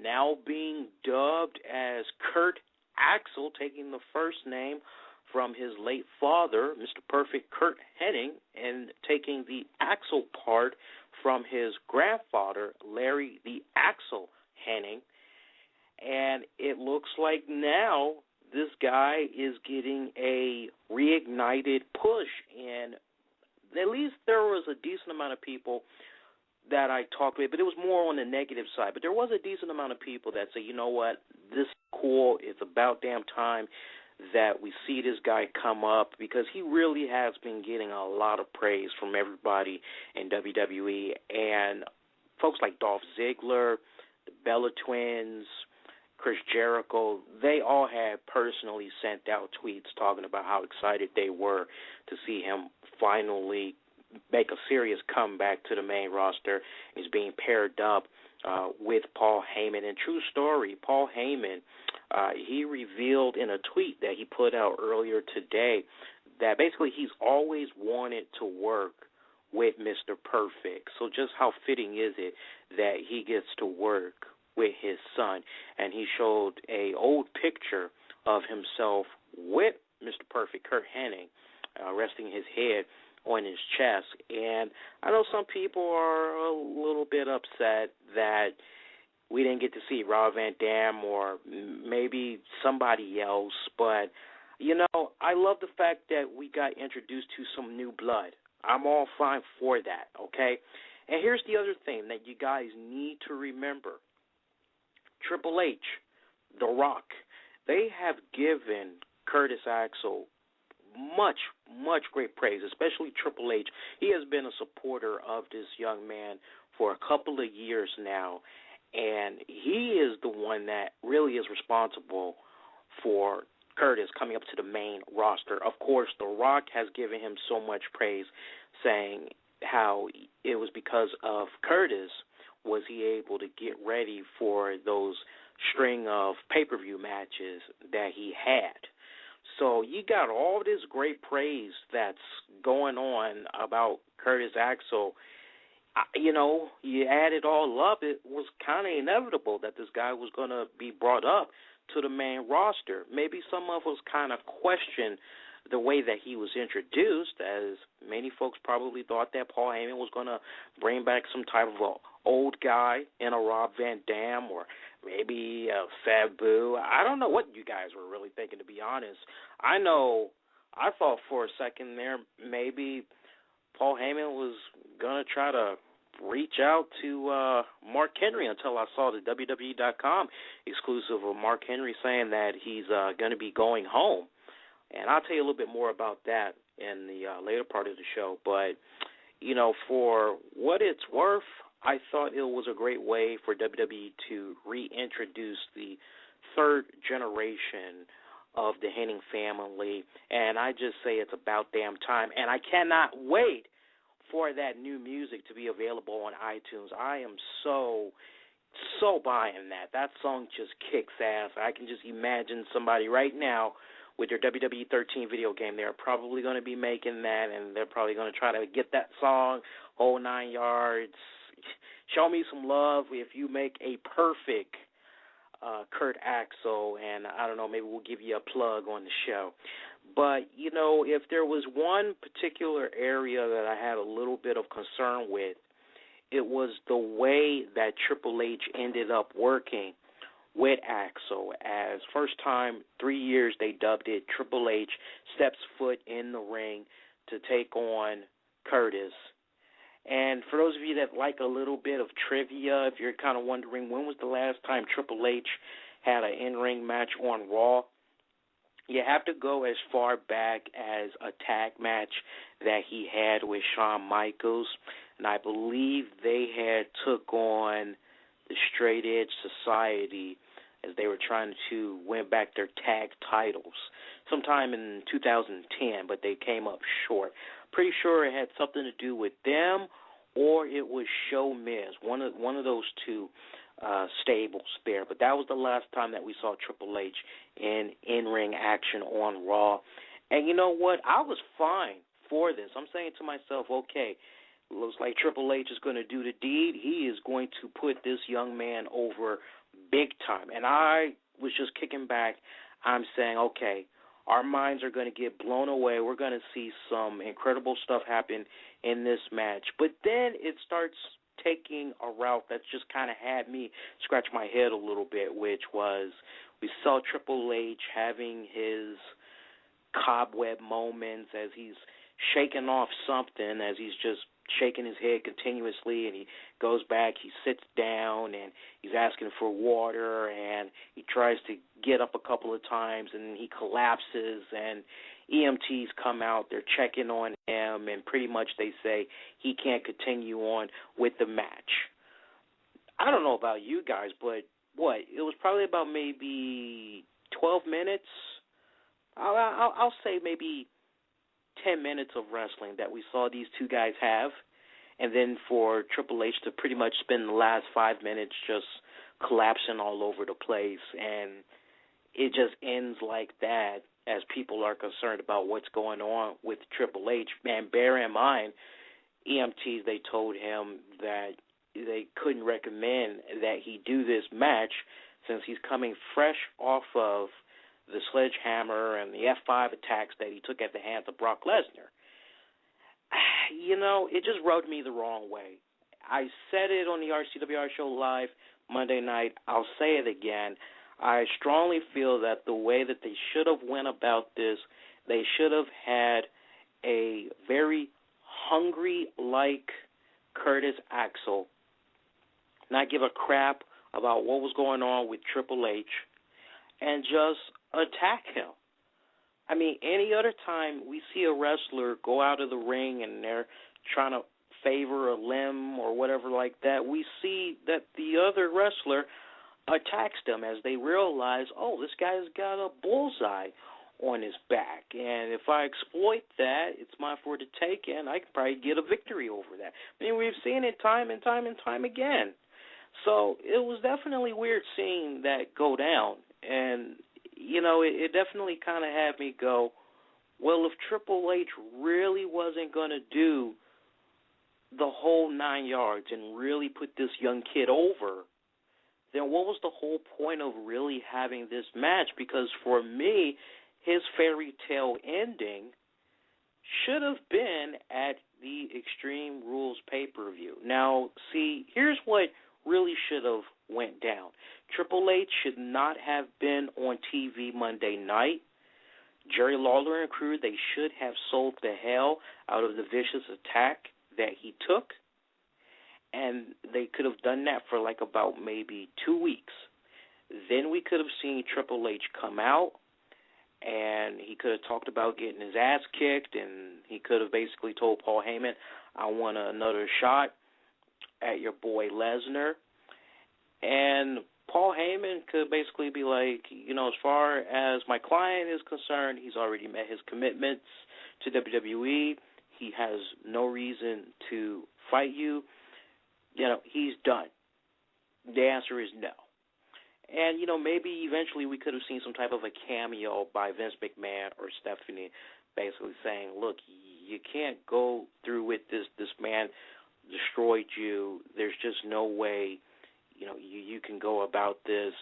now being dubbed as Kurt Axel, taking the first name from his late father, Mr. Perfect Kurt Hennig, and taking the Axel part from his grandfather, Larry the Axel Hennig. And it looks like now this guy is getting a reignited push, and at least there was a decent amount of people that I talked with, but it was more on the negative side. But there was a decent amount of people that say, you know what, this is cool. It's about damn time that we see this guy come up, because he really has been getting a lot of praise from everybody in WWE. And folks like Dolph Ziggler, the Bella Twins, Chris Jericho, they all had personally sent out tweets talking about how excited they were to see him finally make a serious comeback to the main roster. He's being paired up with Paul Heyman. And true story, Paul Heyman, he revealed in a tweet that he put out earlier today that basically he's always wanted to work with Mr. Perfect. So just how fitting is it that he gets to work with his son? And he showed a old picture of himself with Mr. Perfect, Kurt Hennig, resting his head on his chest. And I know some people are a little bit upset that we didn't get to see Rob Van Dam or maybe somebody else, but, you know, I love the fact that we got introduced to some new blood. I'm all fine for that, okay? And here's the other thing that you guys need to remember. Triple H, The Rock, they have given Curtis Axel much great praise, especially Triple H. He has been a supporter of this young man for a couple of years now, and he is the one that really is responsible for Curtis coming up to the main roster. Of course, The Rock has given him so much praise, saying how it was because of Curtis was he able to get ready for those string of pay-per-view matches that he had. So you got all this great praise that's going on about Curtis Axel. You know, you add it all up, it was kind of inevitable that this guy was going to be brought up to the main roster. Maybe some of us kind of questioned the way that he was introduced, as many folks probably thought that Paul Heyman was going to bring back some type of a old guy in a Rob Van Dam or maybe Sabu. I don't know what you guys were really thinking, to be honest. I know I thought for a second there maybe Paul Heyman was going to try to reach out to Mark Henry until I saw the WWE.com exclusive of Mark Henry saying that he's going to be going home. And I'll tell you a little bit more about that in the later part of the show. But, you know, for what it's worth, I thought it was a great way for WWE to reintroduce the third generation of the Hennig family. And I just say it's about damn time. And I cannot wait for that new music to be available on iTunes. I am so buying that. That song just kicks ass. I can just imagine somebody right now with their WWE 13 video game. They're probably going to be making that, and they're probably going to try to get that song, whole 9 yards. Show me some love if you make a perfect Kurt Axel, and I don't know, maybe we'll give you a plug on the show. But, you know, if there was one particular area that I had a little bit of concern with, it was the way that Triple H ended up working with Axel. As first time, 3 years they dubbed it, Triple H steps foot in the ring to take on Curtis. And for those of you that like a little bit of trivia, if you're kind of wondering when was the last time Triple H had an in-ring match on Raw, you have to go as far back as a tag match that he had with Shawn Michaels. And I believe they had took on the Straight Edge Society as they were trying to win back their tag titles sometime in 2010, but they came up short. Pretty sure it had something to do with them or it was Show Miz, one of those two stables there. But that was the last time that we saw Triple H in-ring action on Raw. And you know what? I was fine for this. I'm saying to myself, okay, looks like Triple H is going to do the deed. He is going to put this young man over big time. And I was just kicking back. I'm saying, okay, our minds are going to get blown away. We're going to see some incredible stuff happen in this match. But then it starts taking a route that's just kind of had me scratch my head a little bit, which was we saw Triple H having his cobweb moments as he's shaking off something, as he's just shaking his head continuously, and he goes back, he sits down, and he's asking for water, and he tries to get up a couple of times, and he collapses, and EMTs come out, they're checking on him, and pretty much they say he can't continue on with the match. I don't know about you guys, but it was probably about maybe 12 minutes. I'll say maybe 10 minutes of wrestling that we saw these two guys have, and then for Triple H to pretty much spend the last 5 minutes just collapsing all over the place, and it just ends like that as people are concerned about what's going on with Triple H. And bear in mind, EMTs, they told him that they couldn't recommend that he do this match since he's coming fresh off of the sledgehammer and the F5 attacks that he took at the hands of Brock Lesnar. You know, it just rubbed me the wrong way. I said it on the RCWR show live Monday night. I'll say it again. I strongly feel that the way that they should have went about this, they should have had a very hungry-like Curtis Axel not give a crap about what was going on with Triple H and just attack him. I mean, any other time we see a wrestler go out of the ring and they're trying to favor a limb or whatever like that, we see that the other wrestler attacks them as they realize, oh, this guy's got a bullseye on his back, and if I exploit that, it's mine for the taking, and I can probably get a victory over that. I mean, we've seen it time and time and time again. So it was definitely weird seeing that go down, and you know, it definitely kind of had me go, well, if Triple H really wasn't going to do the whole 9 yards and really put this young kid over, then what was the whole point of really having this match? Because for me, his fairy tale ending should have been at the Extreme Rules pay-per-view. Now, see, here's what really should have went down. Triple H should not have been on TV Monday night. Jerry Lawler and crew, they should have sold the hell out of the vicious attack that he took, and they could have done that for like about maybe 2 weeks. Then we could have seen Triple H come out, and he could have talked about getting his ass kicked, and he could have basically told Paul Heyman, I want another shot at your boy Lesnar. And Paul Heyman could basically be like, you know, as far as my client is concerned, he's already met his commitments to WWE. He has no reason to fight you. You know, he's done. The answer is no. And, you know, maybe eventually we could have seen some type of a cameo by Vince McMahon or Stephanie basically saying, look, you can't go through with this. This man destroyed you. There's just no way, you know, you can go about this.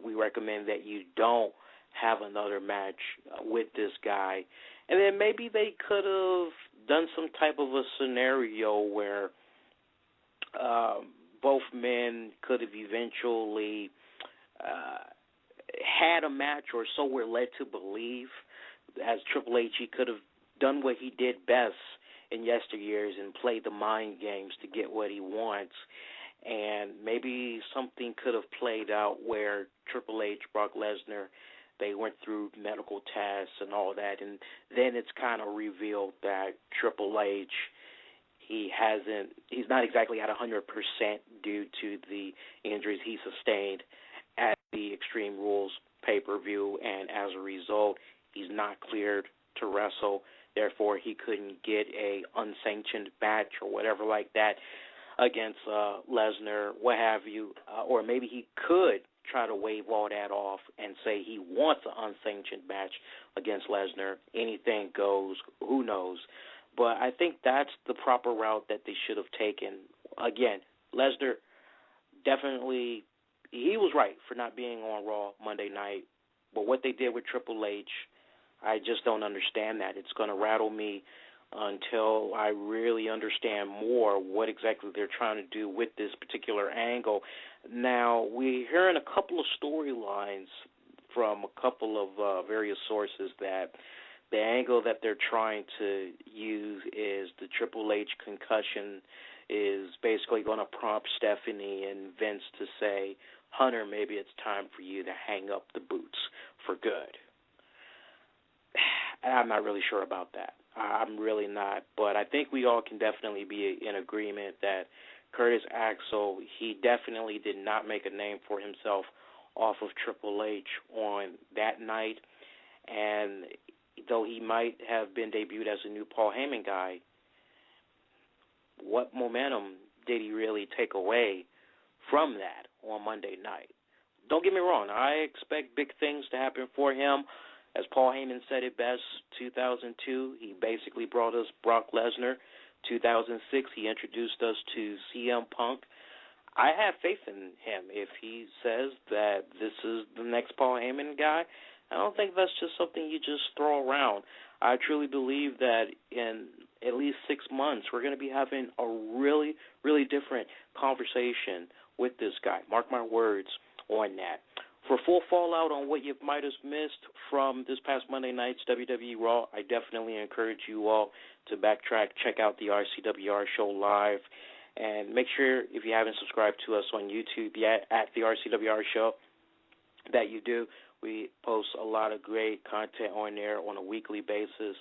We recommend that you don't have another match with this guy. And then maybe they could have done some type of a scenario where both men could have eventually had a match, or so we're led to believe. As Triple H, he could have done what he did best in yesteryears and played the mind games to get what he wants. And maybe something could have played out where Triple H, Brock Lesnar, they went through medical tests and all that, and then it's kind of revealed that Triple H, he's not exactly at 100% due to the injuries he sustained at the Extreme Rules pay-per-view, and as a result, he's not cleared to wrestle. Therefore, he couldn't get a unsanctioned match or whatever like that against Lesnar, what have you. Or maybe he could try to wave all that off and say he wants an unsanctioned match against Lesnar. Anything goes. Who knows? But I think that's the proper route that they should have taken. Again, Lesnar definitely, he was right for not being on Raw Monday night. But what they did with Triple H, I just don't understand that. It's going to rattle me until I really understand more what exactly they're trying to do with this particular angle. Now, we're hearing a couple of storylines from a couple of various sources that the angle that they're trying to use is the Triple H concussion is basically going to prompt Stephanie and Vince to say, Hunter, maybe it's time for you to hang up the boots for good. I'm not really sure about that. I'm really not. But I think we all can definitely be in agreement that Curtis Axel, he definitely did not make a name for himself off of Triple H on that night. And though he might have been debuted as a new Paul Heyman guy, what momentum did he really take away from that on Monday night? Don't get me wrong. I expect big things to happen for him. As Paul Heyman said it best, 2002, he basically brought us Brock Lesnar. 2006, he introduced us to CM Punk. I have faith in him. If he says that this is the next Paul Heyman guy, I don't think that's just something you just throw around. I truly believe that in at least 6 months, we're going to be having a really, really different conversation with this guy. Mark my words on that. For full fallout on what you might have missed from this past Monday night's WWE Raw, I definitely encourage you all to backtrack, check out the RCWR show live, and make sure, if you haven't subscribed to us on YouTube yet, at the RCWR show, that you do. We post a lot of great content on there on a weekly basis,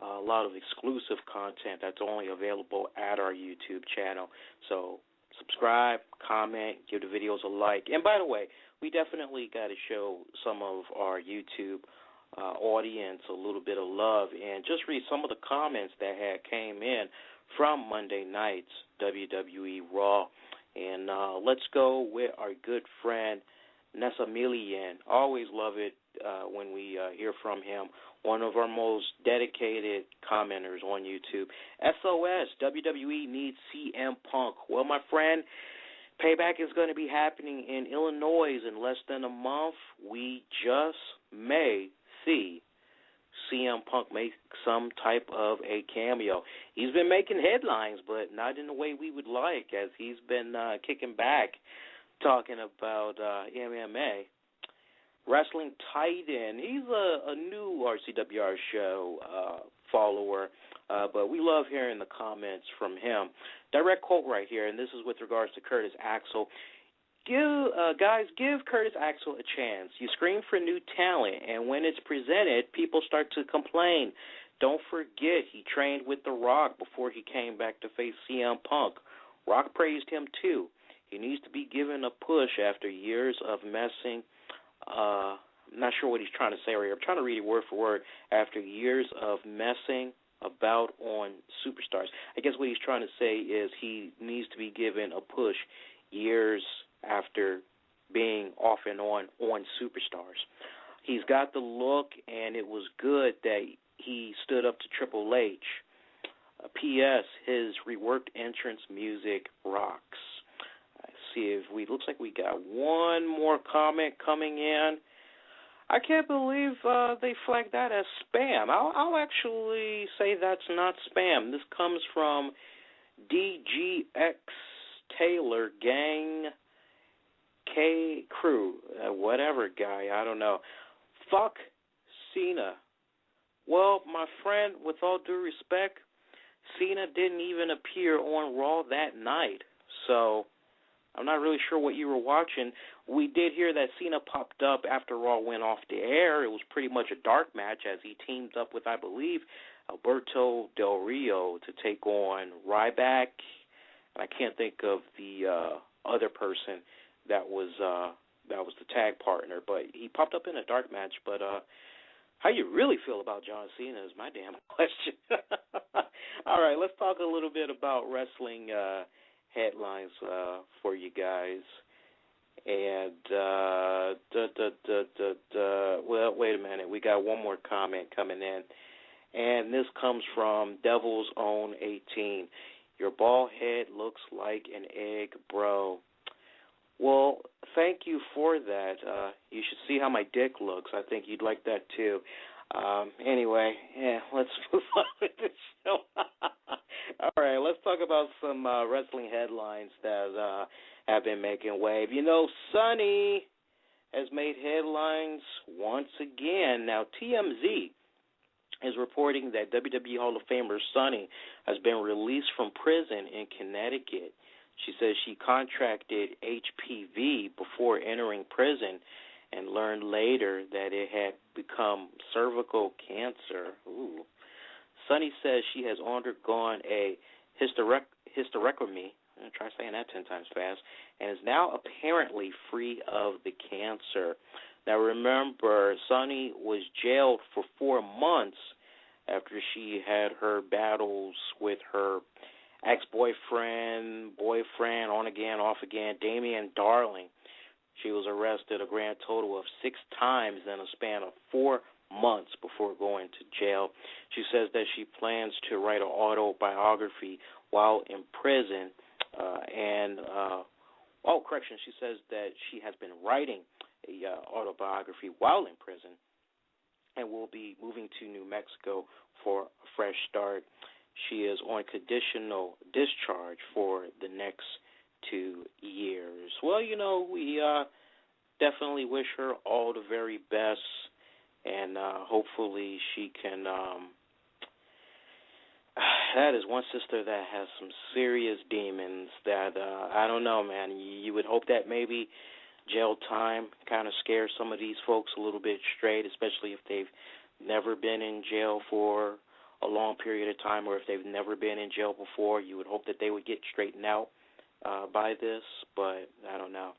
a lot of exclusive content that's only available at our YouTube channel. So subscribe, comment, give the videos a like. And by the way, we definitely got to show some of our YouTube audience a little bit of love and just read some of the comments that had came in from Monday night's WWE Raw. And let's go with our good friend Nessa Millian. Always love it when we hear from him. One of our most dedicated commenters on YouTube. SOS, WWE needs CM Punk. Well, my friend, payback is going to be happening in Illinois in less than a month. We just may see CM Punk make some type of a cameo. He's been making headlines, but not in the way we would like, as he's been kicking back, talking about MMA. Wrestling Titan, he's a new RCWR show follower, but we love hearing the comments from him. Direct quote right here, and this is with regards to Curtis Axel. Guys, give Curtis Axel a chance. You scream for new talent, and when it's presented, people start to complain. Don't forget, he trained with The Rock before he came back to face CM Punk. Rock praised him, too. He needs to be given a push after years of messing. I'm not sure what he's trying to say right here. I'm trying to read it word for word. After years of messing about on superstars. I guess what he's trying to say is he needs to be given a push years after being off and on superstars. He's got the look, and it was good that he stood up to Triple H. P.S. His reworked entrance music rocks. Looks like we got one more comment coming in. I can't believe they flagged that as spam. I'll actually say that's not spam. This comes from DGX Taylor Gang K Crew, whatever guy, I don't know. Fuck Cena. Well, my friend, with all due respect, Cena didn't even appear on Raw that night, so I'm not really sure what you were watching. We did hear that Cena popped up after Raw went off the air. It was pretty much a dark match as he teamed up with, I believe, Alberto Del Rio to take on Ryback. And I can't think of the other person that was the tag partner. But he popped up in a dark match. But How you really feel about John Cena is my damn question. All right, let's talk a little bit about wrestling headlines for you guys. And, well, wait a minute. We got one more comment coming in. And this comes from Devil's Own 18. Your bald head looks like an egg, bro. Well, thank you for that. You should see how my dick looks. I think you'd like that too. Anyway, let's move on with the show. All right, let's talk about some wrestling headlines that have been making wave. You know, Sonny has made headlines once again. Now, TMZ is reporting that WWE Hall of Famer Sonny has been released from prison in Connecticut. She says she contracted HPV before entering prison and learned later that it had become cervical cancer. Ooh. Sonny says she has undergone a hysterectomy, try saying that 10 times fast, and is now apparently free of the cancer. Now remember, Sonny was jailed for 4 months after she had her battles with her ex-boyfriend, on again, off again, Damian Darling. She was arrested a grand total of 6 times in a span of 4 months before going to jail. She says that she plans to write an autobiography while in prison. She says that she has been writing a autobiography while in prison and will be moving to New Mexico for a fresh start. She is on conditional discharge for the next 2 years. Well, you know, we definitely wish her all the very best, and hopefully she can. That is one sister that has some serious demons that, I don't know, man. You would hope that maybe jail time kind of scares some of these folks a little bit straight, especially if they've never been in jail for a long period of time, or if they've never been in jail before. You would hope that they would get straightened out by this, but I don't know.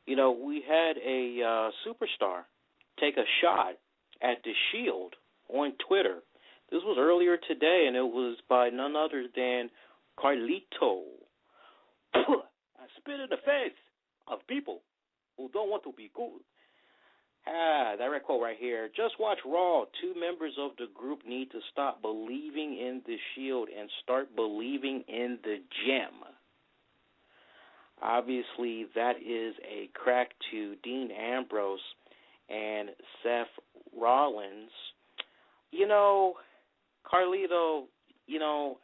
You know, we had a superstar take a shot at the Shield on Twitter. This was earlier today, and it was by none other than Carlito. I spit in the face of people who don't want to be cool. Direct quote right here. Just watch Raw. 2 members of the group need to stop believing in the Shield and start believing in the gem. Obviously, that is a crack to Dean Ambrose and Seth Rollins. You know, Carlito, you know,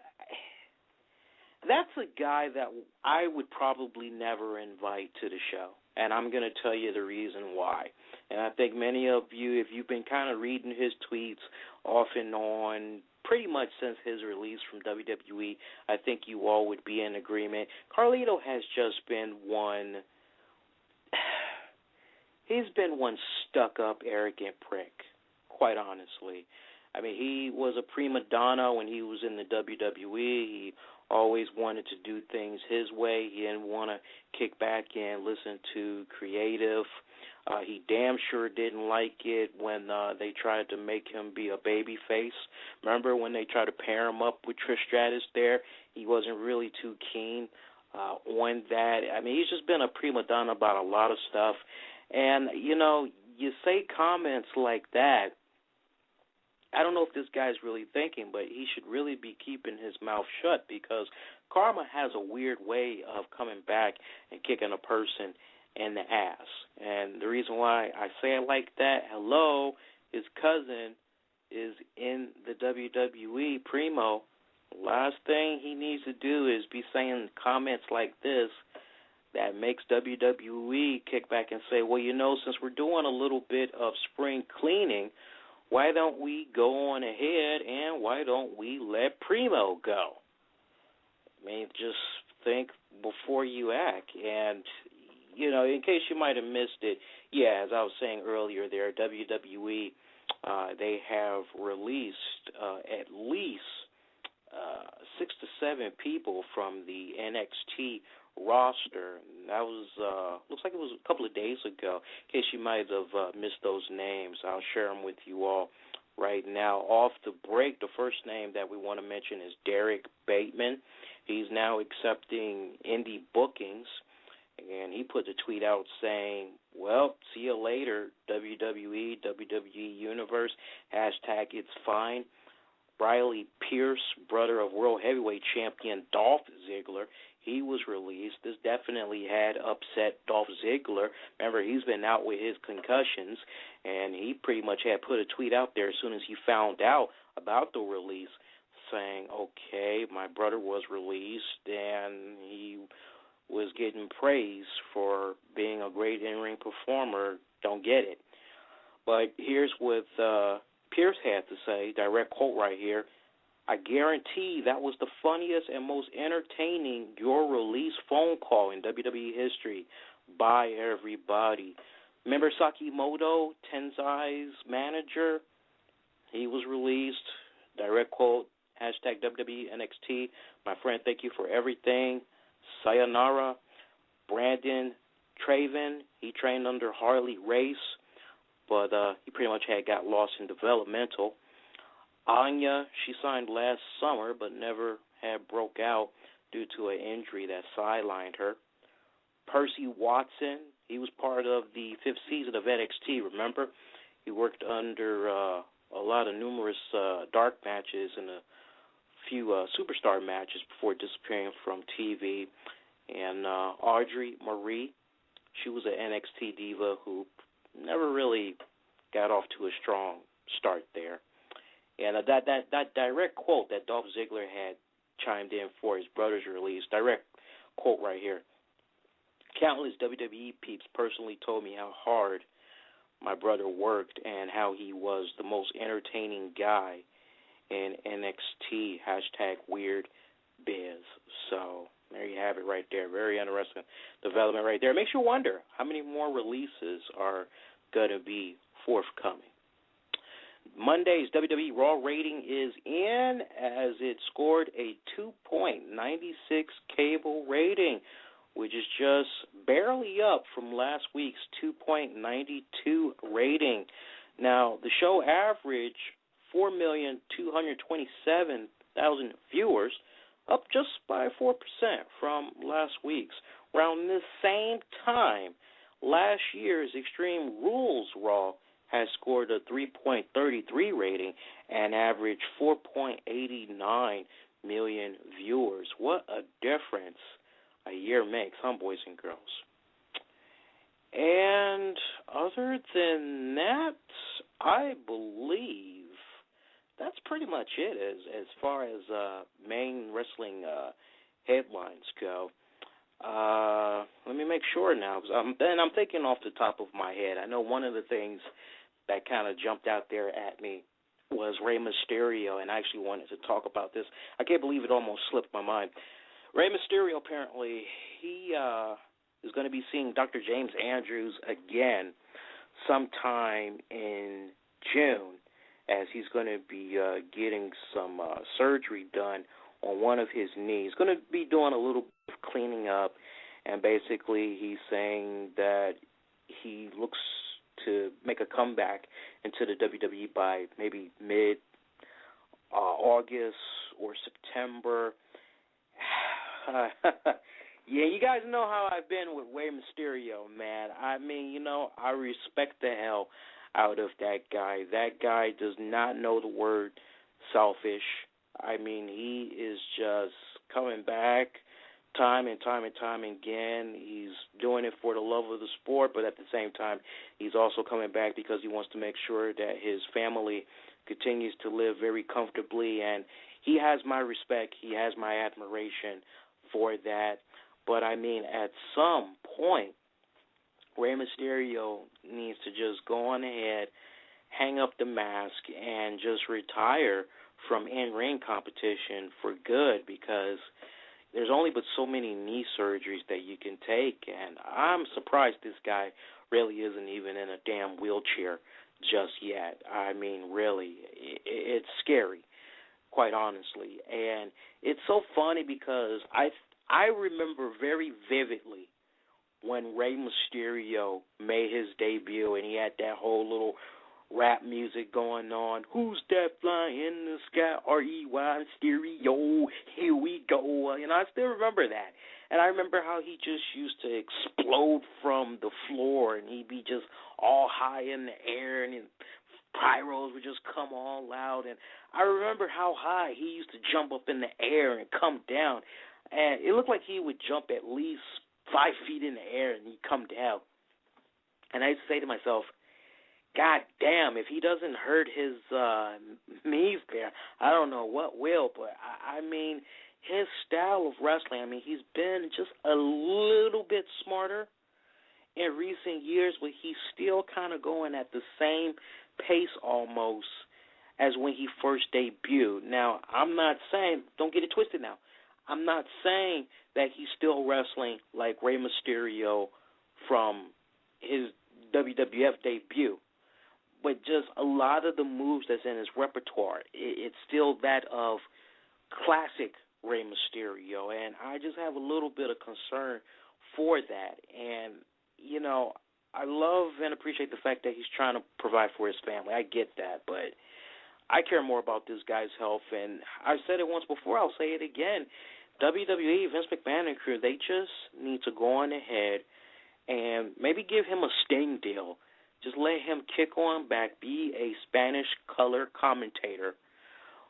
that's a guy that I would probably never invite to the show. And I'm going to tell you the reason why. And I think many of you, if you've been kind of reading his tweets off and on pretty much since his release from WWE, I think you all would be in agreement. Carlito has just been he's been one stuck-up, arrogant prick, quite honestly. I mean, he was a prima donna when he was in the WWE. He always wanted to do things his way. He didn't want to kick back and listen to creative. He damn sure didn't like it when they tried to make him be a baby face. Remember when they tried to pair him up with Trish Stratus there? He wasn't really too keen on that. I mean, he's just been a prima donna about a lot of stuff. And, you know, you say comments like that, I don't know if this guy's really thinking, but he should really be keeping his mouth shut, because karma has a weird way of coming back and kicking a person in the ass. And the reason why I say it like that, his cousin is in the WWE, Primo. Last thing he needs to do is be saying comments like this that makes WWE kick back and say, well, you know, since we're doing a little bit of spring cleaning, why don't we go on ahead and why don't we let Primo go? I mean, just think before you act. And, you know, in case you might have missed it, yeah, as I was saying earlier there, WWE, they have released at least 6 to 7 people from the NXT roster. That was looks like it was a couple of days ago. In case you might have missed those names, I'll share them with you all right now. Off the break, the first name that we want to mention is Derek Bateman. He's now accepting indie bookings, and he put a tweet out saying, well, see you later, WWE, WWE Universe, hashtag it's fine. Riley Pierce, brother of World Heavyweight Champion Dolph Ziggler, he was released. This definitely had upset Dolph Ziggler. Remember, he's been out with his concussions, and he pretty much had put a tweet out there as soon as he found out about the release saying, okay, my brother was released, and he was getting praise for being a great in-ring performer. Don't get it. But here's what Pierce had to say, direct quote right here. I guarantee that was the funniest and most entertaining your release phone call in WWE history. Bye, everybody. Remember Sakimoto, Tenzai's manager? He was released. Direct quote, hashtag WWE NXT. My friend, thank you for everything. Sayonara. Brandon Traven, he trained under Harley Race, but he pretty much had got lost in developmental. Anya, she signed last summer but never had broke out due to an injury that sidelined her. Percy Watson, he was part of the 5th season of NXT, remember? He worked under a lot of numerous dark matches and a few superstar matches before disappearing from TV. And Audrey Marie, she was an NXT diva who never really got off to a strong start there. And that direct quote that Dolph Ziggler had chimed in for his brother's release, direct quote right here. Countless WWE peeps personally told me how hard my brother worked and how he was the most entertaining guy in NXT, hashtag weird biz. So there you have it right there. Very interesting development right there. It makes you wonder how many more releases are going to be forthcoming. Monday's WWE Raw rating is in as it scored a 2.96 cable rating, which is just barely up from last week's 2.92 rating. Now, the show averaged 4,227,000 viewers, up just by 4% from last week's. Around this same time, last year's Extreme Rules Raw has scored a 3.33 rating and averaged 4.89 million viewers. What a difference a year makes, huh, boys and girls? And other than that, I believe that's pretty much it as far as main wrestling headlines go. Let me make sure now, because I'm thinking off the top of my head. I know one of the things that kind of jumped out there at me was Rey Mysterio, and I actually wanted to talk about this. I can't believe it almost slipped my mind. Rey Mysterio, apparently, he is going to be seeing Dr. James Andrews again sometime in June, as he's going to be getting some surgery done on one of his knees. He's going to be doing a little bit of cleaning up, and basically he's saying that he looks to make a comeback into the WWE by maybe mid-August or September. Yeah, you guys know how I've been with Rey Mysterio, man. I mean, you know, I respect the hell out of that guy. That guy does not know the word selfish. I mean, he is just coming back time and time again. He's doing it for the love of the sport, but at the same time, he's also coming back because he wants to make sure that his family continues to live very comfortably, and he has my respect. He has my admiration for that. But, I mean, at some point, Rey Mysterio needs to just go on ahead, hang up the mask, and just retire from in-ring competition for good, because there's only but so many knee surgeries that you can take, and I'm surprised this guy really isn't even in a damn wheelchair just yet. I mean, really, it's scary, quite honestly. And it's so funny because I remember very vividly when Rey Mysterio made his debut and he had that whole little rap music going on. Who's that flying in the sky? R-E-Y Mysterio. Here we go. I still remember that. And I remember how he just used to explode from the floor and he'd be just all high in the air and pyros would just come all out. And I remember how high he used to jump up in the air and come down. And it looked like he would jump at least 5 feet in the air and he'd come down. And I used to say to myself, God damn, if he doesn't hurt his knees there, I don't know what will. But, I mean, his style of wrestling, he's been just a little bit smarter in recent years, but he's still kind of going at the same pace almost as when he first debuted. Now, I'm not saying, don't get it twisted now, I'm not saying that he's still wrestling like Rey Mysterio from his WWF debut. But just a lot of the moves that's in his repertoire, it's still that of classic Rey Mysterio. And I just have a little bit of concern for that. And, I love and appreciate the fact that he's trying to provide for his family. I get that. But I care more about this guy's health. And I've said it once before, I'll say it again. WWE, Vince McMahon and crew, they just need to go on ahead and maybe give him a Sting deal. Just let him kick on back, be a Spanish color commentator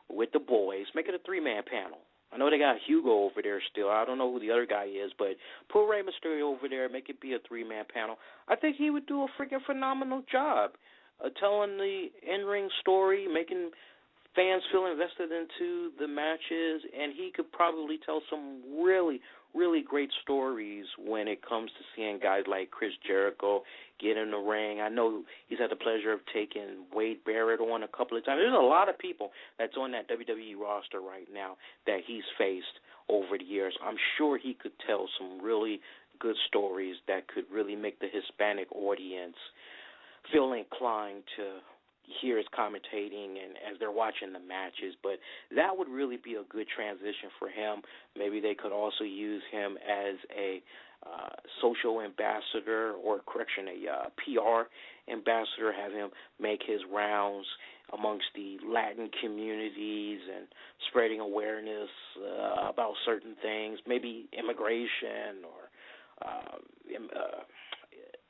with the boys. Make it a 3-man panel. I know they got Hugo over there still. I don't know who the other guy is, but put Rey Mysterio over there, make it be a 3-man panel. I think he would do a freaking phenomenal job telling the in-ring story, making fans feel invested into the matches, and he could probably tell some really, really great stories when it comes to seeing guys like Chris Jericho get in the ring. I know he's had the pleasure of taking Wade Barrett on a couple of times. There's a lot of people that's on that WWE roster right now that he's faced over the years. I'm sure he could tell some really good stories that could really make the Hispanic audience feel inclined to hear his commentating and as they're watching the matches. But that would really be a good transition for him. Maybe they could also use him as a social ambassador, or correction, a PR ambassador, have him make his rounds amongst the Latin communities and spreading awareness about certain things, maybe immigration or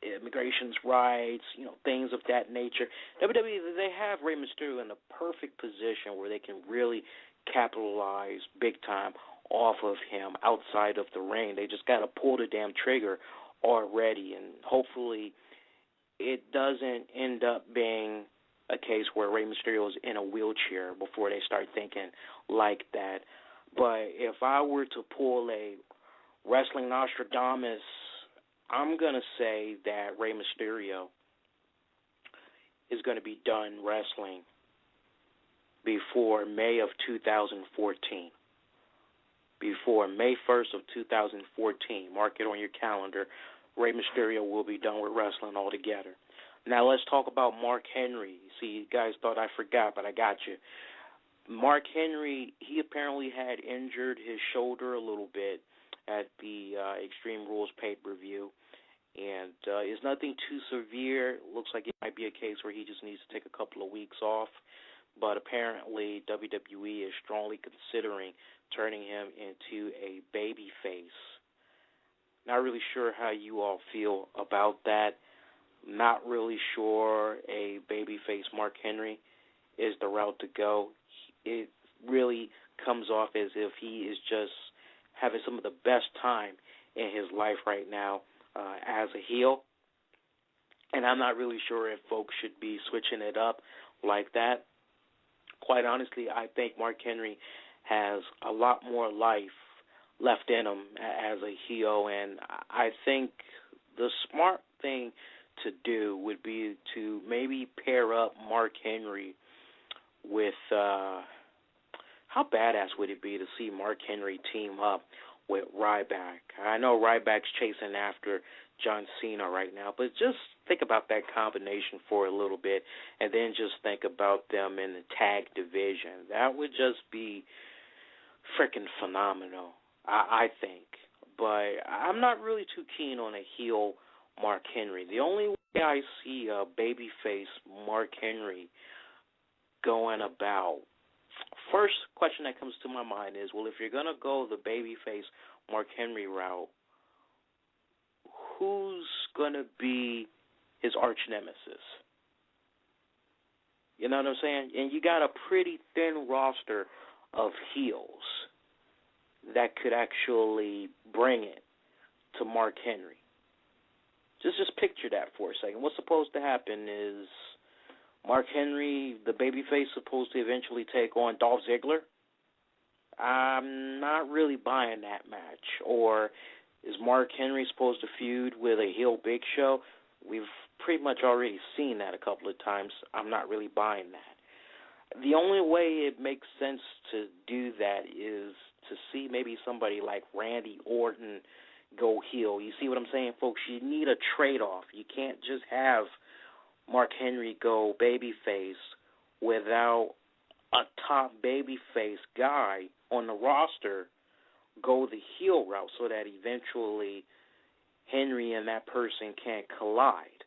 immigration's rights, things of that nature. WWE, they have Rey Mysterio in the perfect position where they can really capitalize big time off of him outside of the ring. They just got to pull the damn trigger already, and hopefully it doesn't end up being a case where Rey Mysterio is in a wheelchair before they start thinking like that. But if I were to pull a wrestling Nostradamus, I'm going to say that Rey Mysterio is going to be done wrestling before May of 2014. Before May 1st of 2014, mark it on your calendar, Rey Mysterio will be done with wrestling altogether. Now let's talk about Mark Henry. See, you guys thought I forgot, but I got you. Mark Henry, he apparently had injured his shoulder a little bit at the Extreme Rules pay-per-view, and it's nothing too severe. Looks like it might be a case where he just needs to take a couple of weeks off, but apparently WWE is strongly considering turning him into a baby face. Not really sure how you all feel about that. Not really sure a babyface Mark Henry is the route to go. It really comes off as if he is just having some of the best time in his life right now as a heel. And I'm not really sure if folks should be switching it up like that. Quite honestly, I think Mark Henry has a lot more life left in him as a heel, and I think the smart thing to do would be to maybe pair up Mark Henry with how badass would it be to see Mark Henry team up with Ryback. I know Ryback's chasing after John Cena right now, but just think about that combination for a little bit, and then just think about them in the tag division. That would just be freaking phenomenal, I think. But I'm not really too keen on a heel Mark Henry. The only way I see a babyface Mark Henry going about, first question that comes to my mind is, well, if you're going to go the babyface Mark Henry route, who's going to be his arch nemesis? You know what I'm saying? And you got a pretty thin roster of heels that could actually bring it to Mark Henry. Just picture that for a second. What's supposed to happen is Mark Henry, the babyface, supposed to eventually take on Dolph Ziggler. I'm not really buying that match. Or is Mark Henry supposed to feud with a heel Big Show? We've pretty much already seen that a couple of times. I'm not really buying that. The only way it makes sense to do that is to see maybe somebody like Randy Orton go heel. You see what I'm saying, folks? You need a trade-off. You can't just have Mark Henry go babyface without a top babyface guy on the roster go the heel route so that eventually Henry and that person can't collide.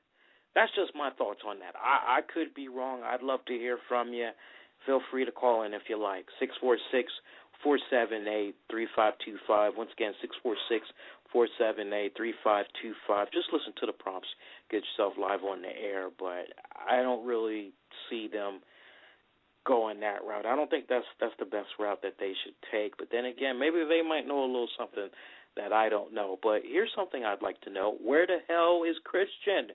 That's just my thoughts on that. I could be wrong. I'd love to hear from you. Feel free to call in if you like. 646-478-3525. Once again, 646-478-3525. Just listen to the prompts. Get yourself live on the air. But I don't really see them going that route. I don't think that's the best route that they should take. But then again, maybe they might know a little something that I don't know. But here's something I'd like to know. Where the hell is Christian?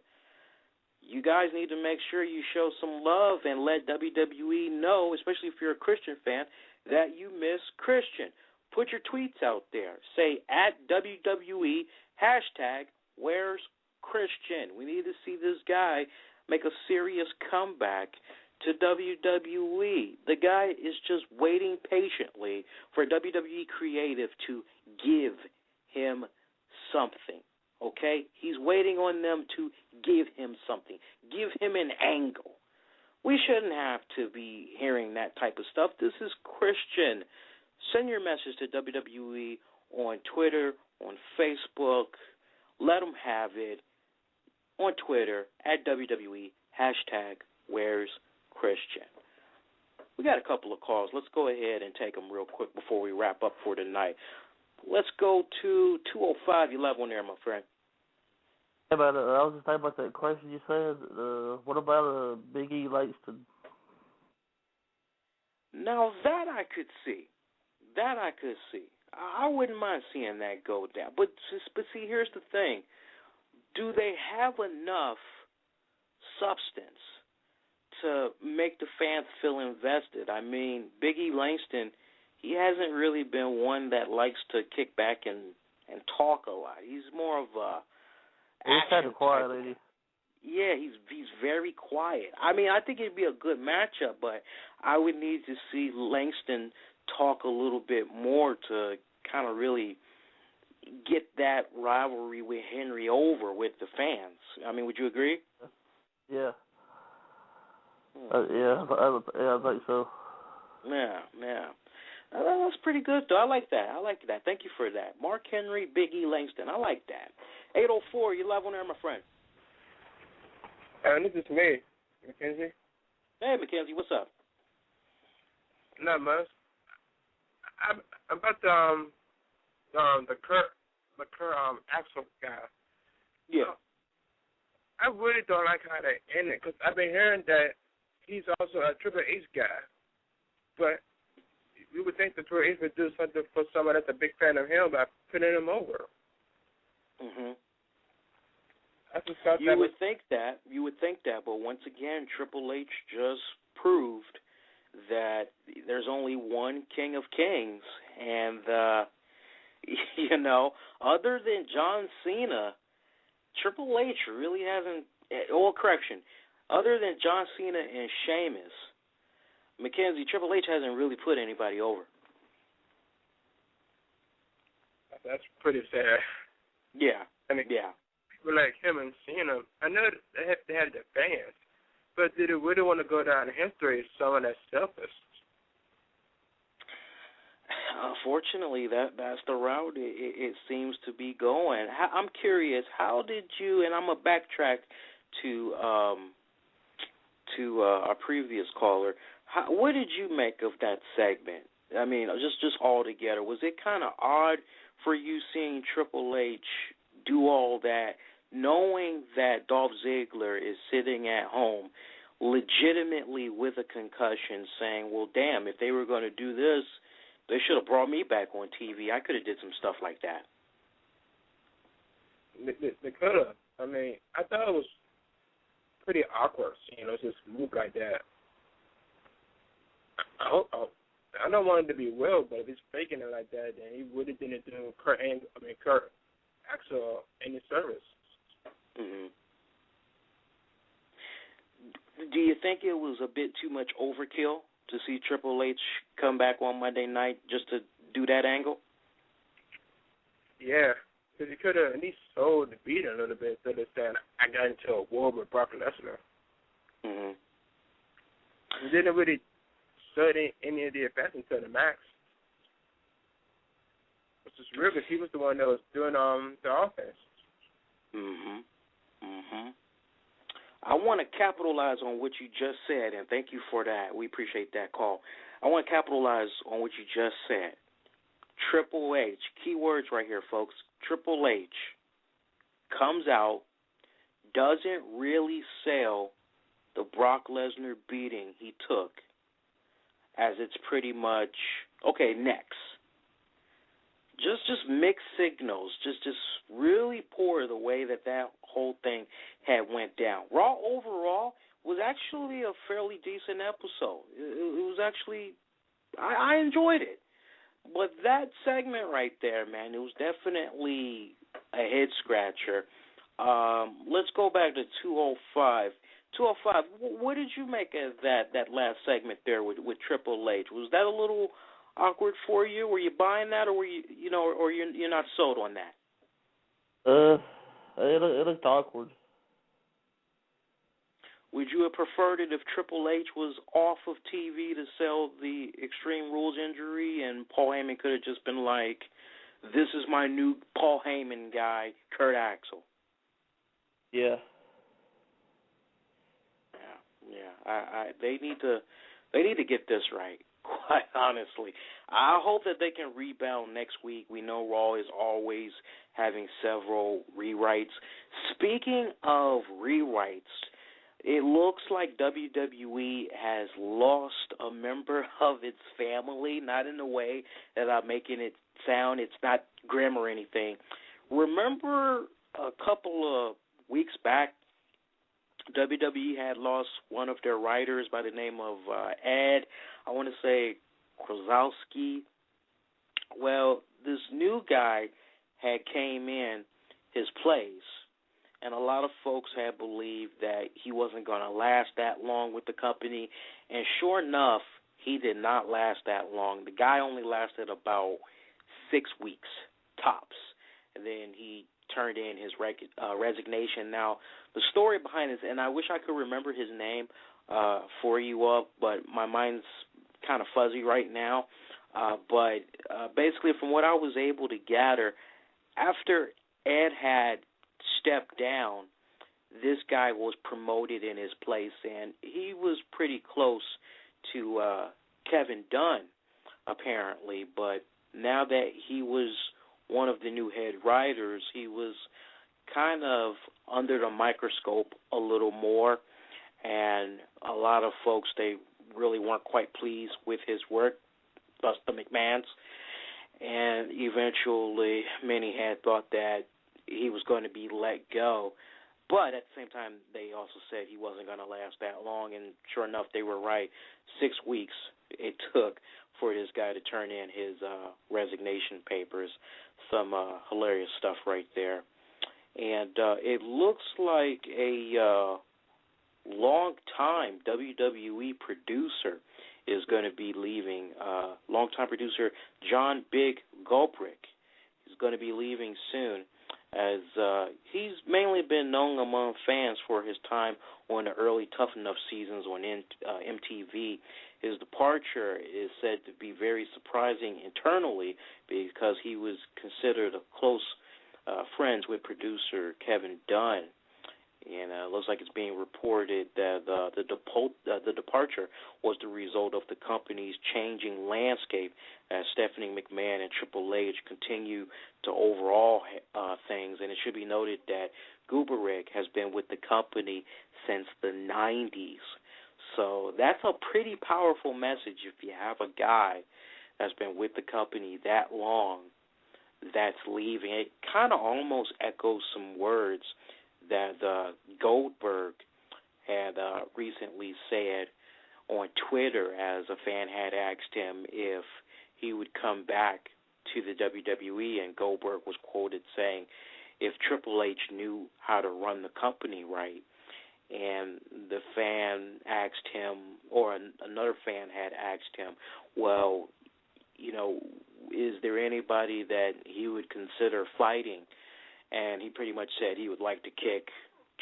You guys need to make sure you show some love and let WWE know, especially if you're a Christian fan, that you miss Christian. Put your tweets out there. Say, @WWE, #Where's Christian? We need to see this guy make a serious comeback to WWE. The guy is just waiting patiently for WWE Creative to give him something. Okay? He's waiting on them to give him something. Give him an angle. We shouldn't have to be hearing that type of stuff. This is Christian. Send your message to WWE on Twitter, on Facebook. Let them have it on Twitter @WWE, #Where's Christian. We got a couple of calls. Let's go ahead and take them real quick before we wrap up for tonight. Let's go to 205. You live on there, my friend.
I was just thinking about that question you said. What about Big E Langston?
Now, that I could see. I wouldn't mind seeing that go down. But see, here's the thing. Do they have enough substance to make the fans feel invested? I mean, Big E Langston, he hasn't really been one that likes to kick back and talk a lot. He's more of a
He's kind of quiet, lady.
Yeah, he's very quiet. I mean, I think it'd be a good matchup, but I would need to see Langston talk a little bit more to kind of really get that rivalry with Henry over with the fans. I mean, would you agree?
Yeah. I think so.
Yeah. That's pretty good, though. I like that. Thank you for that. Mark Henry, Big E Langston. I like that. 804, you live on there, my friend.
This is me, Mackenzie.
Hey, Mackenzie, what's up?
Not much. I'm about the Kurt Axel guy.
Yeah.
I really don't like how they ended because I've been hearing that he's also a Triple H guy, but you would think the Triple H would do something for someone that's a big fan of him by putting him over.
Mhm.
You
would think that, but once again, Triple H just proved that there's only one King of Kings, and other than John Cena, Triple H really hasn't. Other than John Cena and Sheamus, Mackenzie, Triple H hasn't really put anybody over.
That's pretty sad.
Yeah.
I mean, people like him and Cena, I know they had their fans, but did it really want to go down in history as someone that's selfish?
Unfortunately, that's the route it seems to be going. I'm curious, how did you? And I'm gonna backtrack to our previous caller. What did you make of that segment? I mean, just all together, was it kind of odd for you seeing Triple H do all that, knowing that Dolph Ziggler is sitting at home, legitimately with a concussion, saying, "Well, damn, if they were going to do this, they should have brought me back on TV. I could have did some stuff like that."
They could have. I mean, I thought it was pretty awkward, just move like that. I don't want him to be real, but if he's faking it like that, then he really didn't do Kurt Axel any service.
Mm-hmm. Do you think it was a bit too much overkill to see Triple H come back on Monday night just to do that angle?
Yeah, because he could have at least sold the beat a little bit instead of saying, "I got into a war with Brock Lesnar."
Mm-hmm.
He didn't really study any of the events until the match, which is real because he was the one that was doing the offense.
Mm-hmm. Mm-hmm. I want to capitalize on what you just said, and thank you for that. We appreciate that call. I want to capitalize on what you just said. Triple H, key words right here, folks. Triple H comes out, doesn't really sell the Brock Lesnar beating he took, as it's pretty much, okay, next. Just mixed signals, just really poor the way that whole thing had went down. Raw overall was actually a fairly decent episode. It was actually, I enjoyed it. But that segment right there, man, it was definitely a head scratcher. Let's go back to 205. 205, what did you make of that last segment there with Triple H? Was that a little awkward for you? Were you buying that, or were you're not sold on that?
It looked awkward.
Would you have preferred it if Triple H was off of TV to sell the Extreme Rules injury, and Paul Heyman could have just been like, "This is my new Paul Heyman guy, Kurt Axel"?
Yeah.
Yeah. They need to get this right. Quite honestly, I hope that they can rebound next week. We know Raw is always having several rewrites. Speaking of rewrites, it looks like WWE has lost a member of its family, not in the way that I'm making it sound. It's not grim or anything. Remember a couple of weeks back, WWE had lost one of their writers by the name of Ed, I want to say Krasowski. Well, this new guy had came in his place, and a lot of folks had believed that he wasn't going to last that long with the company, and sure enough, he did not last that long. The guy only lasted about 6 weeks, tops, and then he turned in his resignation. Now, the story behind this, and I wish I could remember his name for you all, but my mind's kind of fuzzy right now. But basically, from what I was able to gather, after Ed had stepped down, this guy was promoted in his place, and he was pretty close to Kevin Dunn, apparently. But now that he was one of the new head writers, he was kind of under the microscope a little more, and a lot of folks, they really weren't quite pleased with his work, thus the McMahons, and eventually many had thought that he was going to be let go. But at the same time, they also said he wasn't going to last that long, and sure enough, they were right. 6 weeks it took for this guy to turn in his resignation papers. Some hilarious stuff right there. And it looks like a long-time WWE producer is going to be leaving. Long-time producer John Big Gulbrick is going to be leaving soon, as he's mainly been known among fans for his time on the early Tough Enough seasons on MTV. His departure is said to be very surprising internally because he was considered a close friends with producer Kevin Dunn. And it looks like it's being reported that the departure was the result of the company's changing landscape as Stephanie McMahon and Triple H continue to overhaul things. And it should be noted that Goobereg has been with the company since the 90s. So that's a pretty powerful message if you have a guy that's been with the company that long that's leaving. It kind of almost echoes some words that Goldberg had recently said on Twitter, as a fan had asked him if he would come back to the WWE, and Goldberg was quoted saying, if Triple H knew how to run the company right. And the fan asked him, or another fan had asked him, well, you know, is there anybody that he would consider fighting? And he pretty much said he would like to kick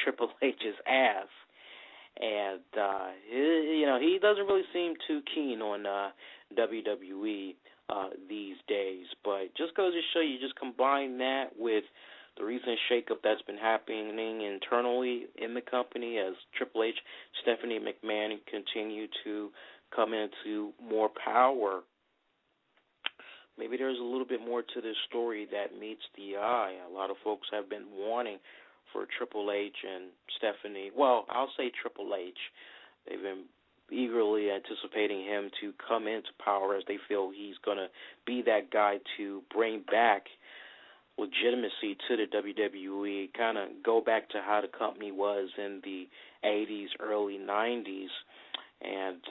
Triple H's ass. And, he doesn't really seem too keen on WWE these days. But just goes to show you, just combine that with the recent shakeup that's been happening internally in the company as Triple H, Stephanie McMahon continue to come into more power. Maybe there's a little bit more to this story that meets the eye. A lot of folks have been wanting for Triple H and Stephanie. Well, I'll say Triple H. They've been eagerly anticipating him to come into power as they feel he's going to be that guy to bring back legitimacy to the WWE, kind of go back to how the company was in the 80s, early 90s. And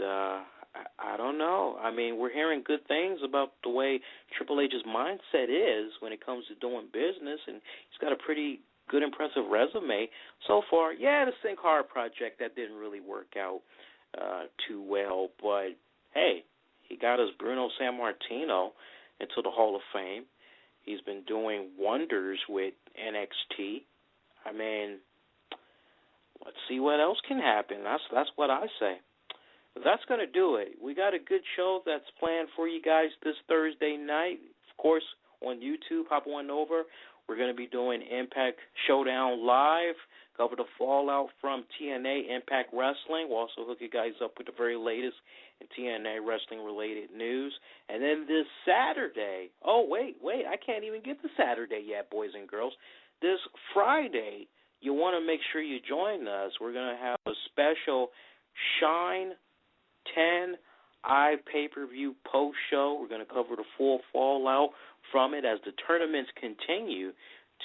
I don't know. I mean, we're hearing good things about the way Triple H's mindset is when it comes to doing business, and he's got a pretty good, impressive resume so far. Yeah, the Think Hard project, that didn't really work out too well, but hey, he got us Bruno Sammartino into the Hall of Fame. He's been doing wonders with NXT. I mean, let's see what else can happen. That's what I say. That's going to do it. We got a good show that's planned for you guys this Thursday night. Of course, on YouTube, hop on over. We're going to be doing Impact Showdown Live, cover the fallout from TNA Impact Wrestling. We'll also hook you guys up with the very latest in TNA wrestling-related news. And then this Saturday, wait, I can't even get to Saturday yet, boys and girls. This Friday, you want to make sure you join us. We're going to have a special Shine 10 pay-per-view post-show. We're going to cover the full fallout from it as the tournaments continue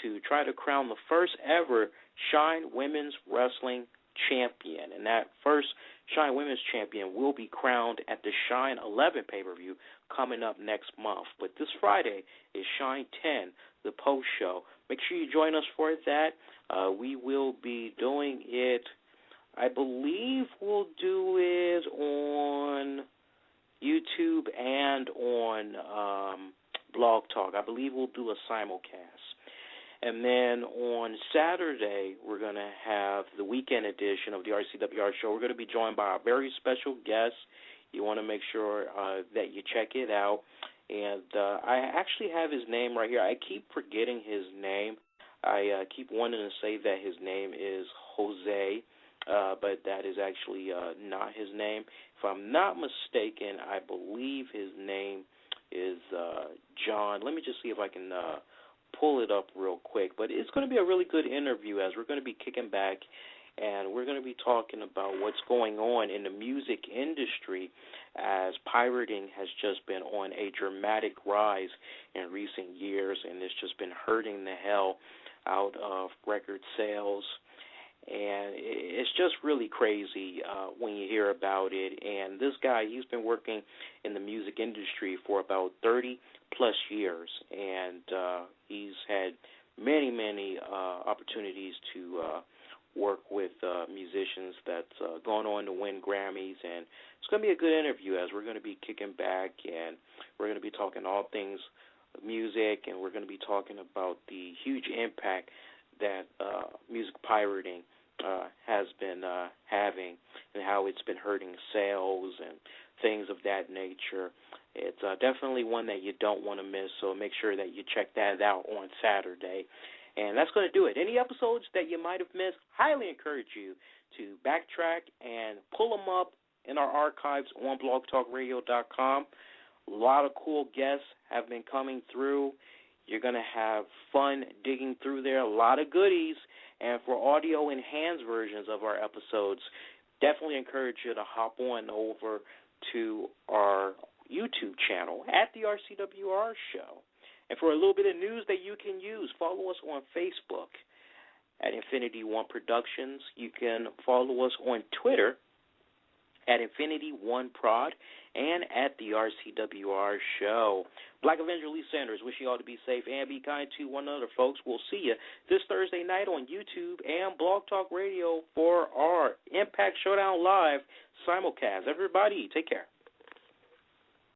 to try to crown the first ever Shine Women's Wrestling Champion. And that first Shine Women's Champion will be crowned at the Shine 11 pay-per-view coming up next month. But this Friday is Shine 10, the post-show. Make sure you join us for that. We will be doing it, I believe we'll do it on YouTube and on Blog Talk. I believe we'll do a simulcast. And then on Saturday, we're going to have the weekend edition of the RCWR show. We're going to be joined by a very special guest. You want to make sure that you check it out. And I actually have his name right here. I keep forgetting his name. I keep wanting to say that his name is Jose, but that is actually not his name. If I'm not mistaken, I believe his name is John. Let me just see if I can pull it up real quick. But it's going to be a really good interview as we're going to be kicking back and we're going to be talking about what's going on in the music industry as pirating has just been on a dramatic rise in recent years, and it's just been hurting the hell out of record sales. And it's just really crazy when you hear about it. And this guy, he's been working in the music industry for about 30-plus years, and he's had many, many opportunities to work with musicians that's gone on to win Grammys. And it's going to be a good interview as we're going to be kicking back, and we're going to be talking all things music, and we're going to be talking about the huge impact that music pirating has been having, and how it's been hurting sales and things of that nature. It's definitely one that you don't want to miss, so make sure that you check that out on Saturday. And that's going to do it. Any episodes that you might have missed, highly encourage you to backtrack and pull them up in our archives on blogtalkradio.com. A lot of cool guests have been coming through. You're going to have fun digging through there, a lot of goodies. And for audio enhanced versions of our episodes, definitely encourage you to hop on over to our YouTube channel at the RCWR Show. And for a little bit of news that you can use, follow us on Facebook at Infinity One Productions. You can follow us on Twitter at Infinity One Prod and at the RCWR Show. Black Avenger Lee Sanders, wish you all to be safe and be kind to one another, folks. We'll see you this Thursday night on YouTube and Blog Talk Radio for our Impact Showdown Live simulcast. Everybody, take care.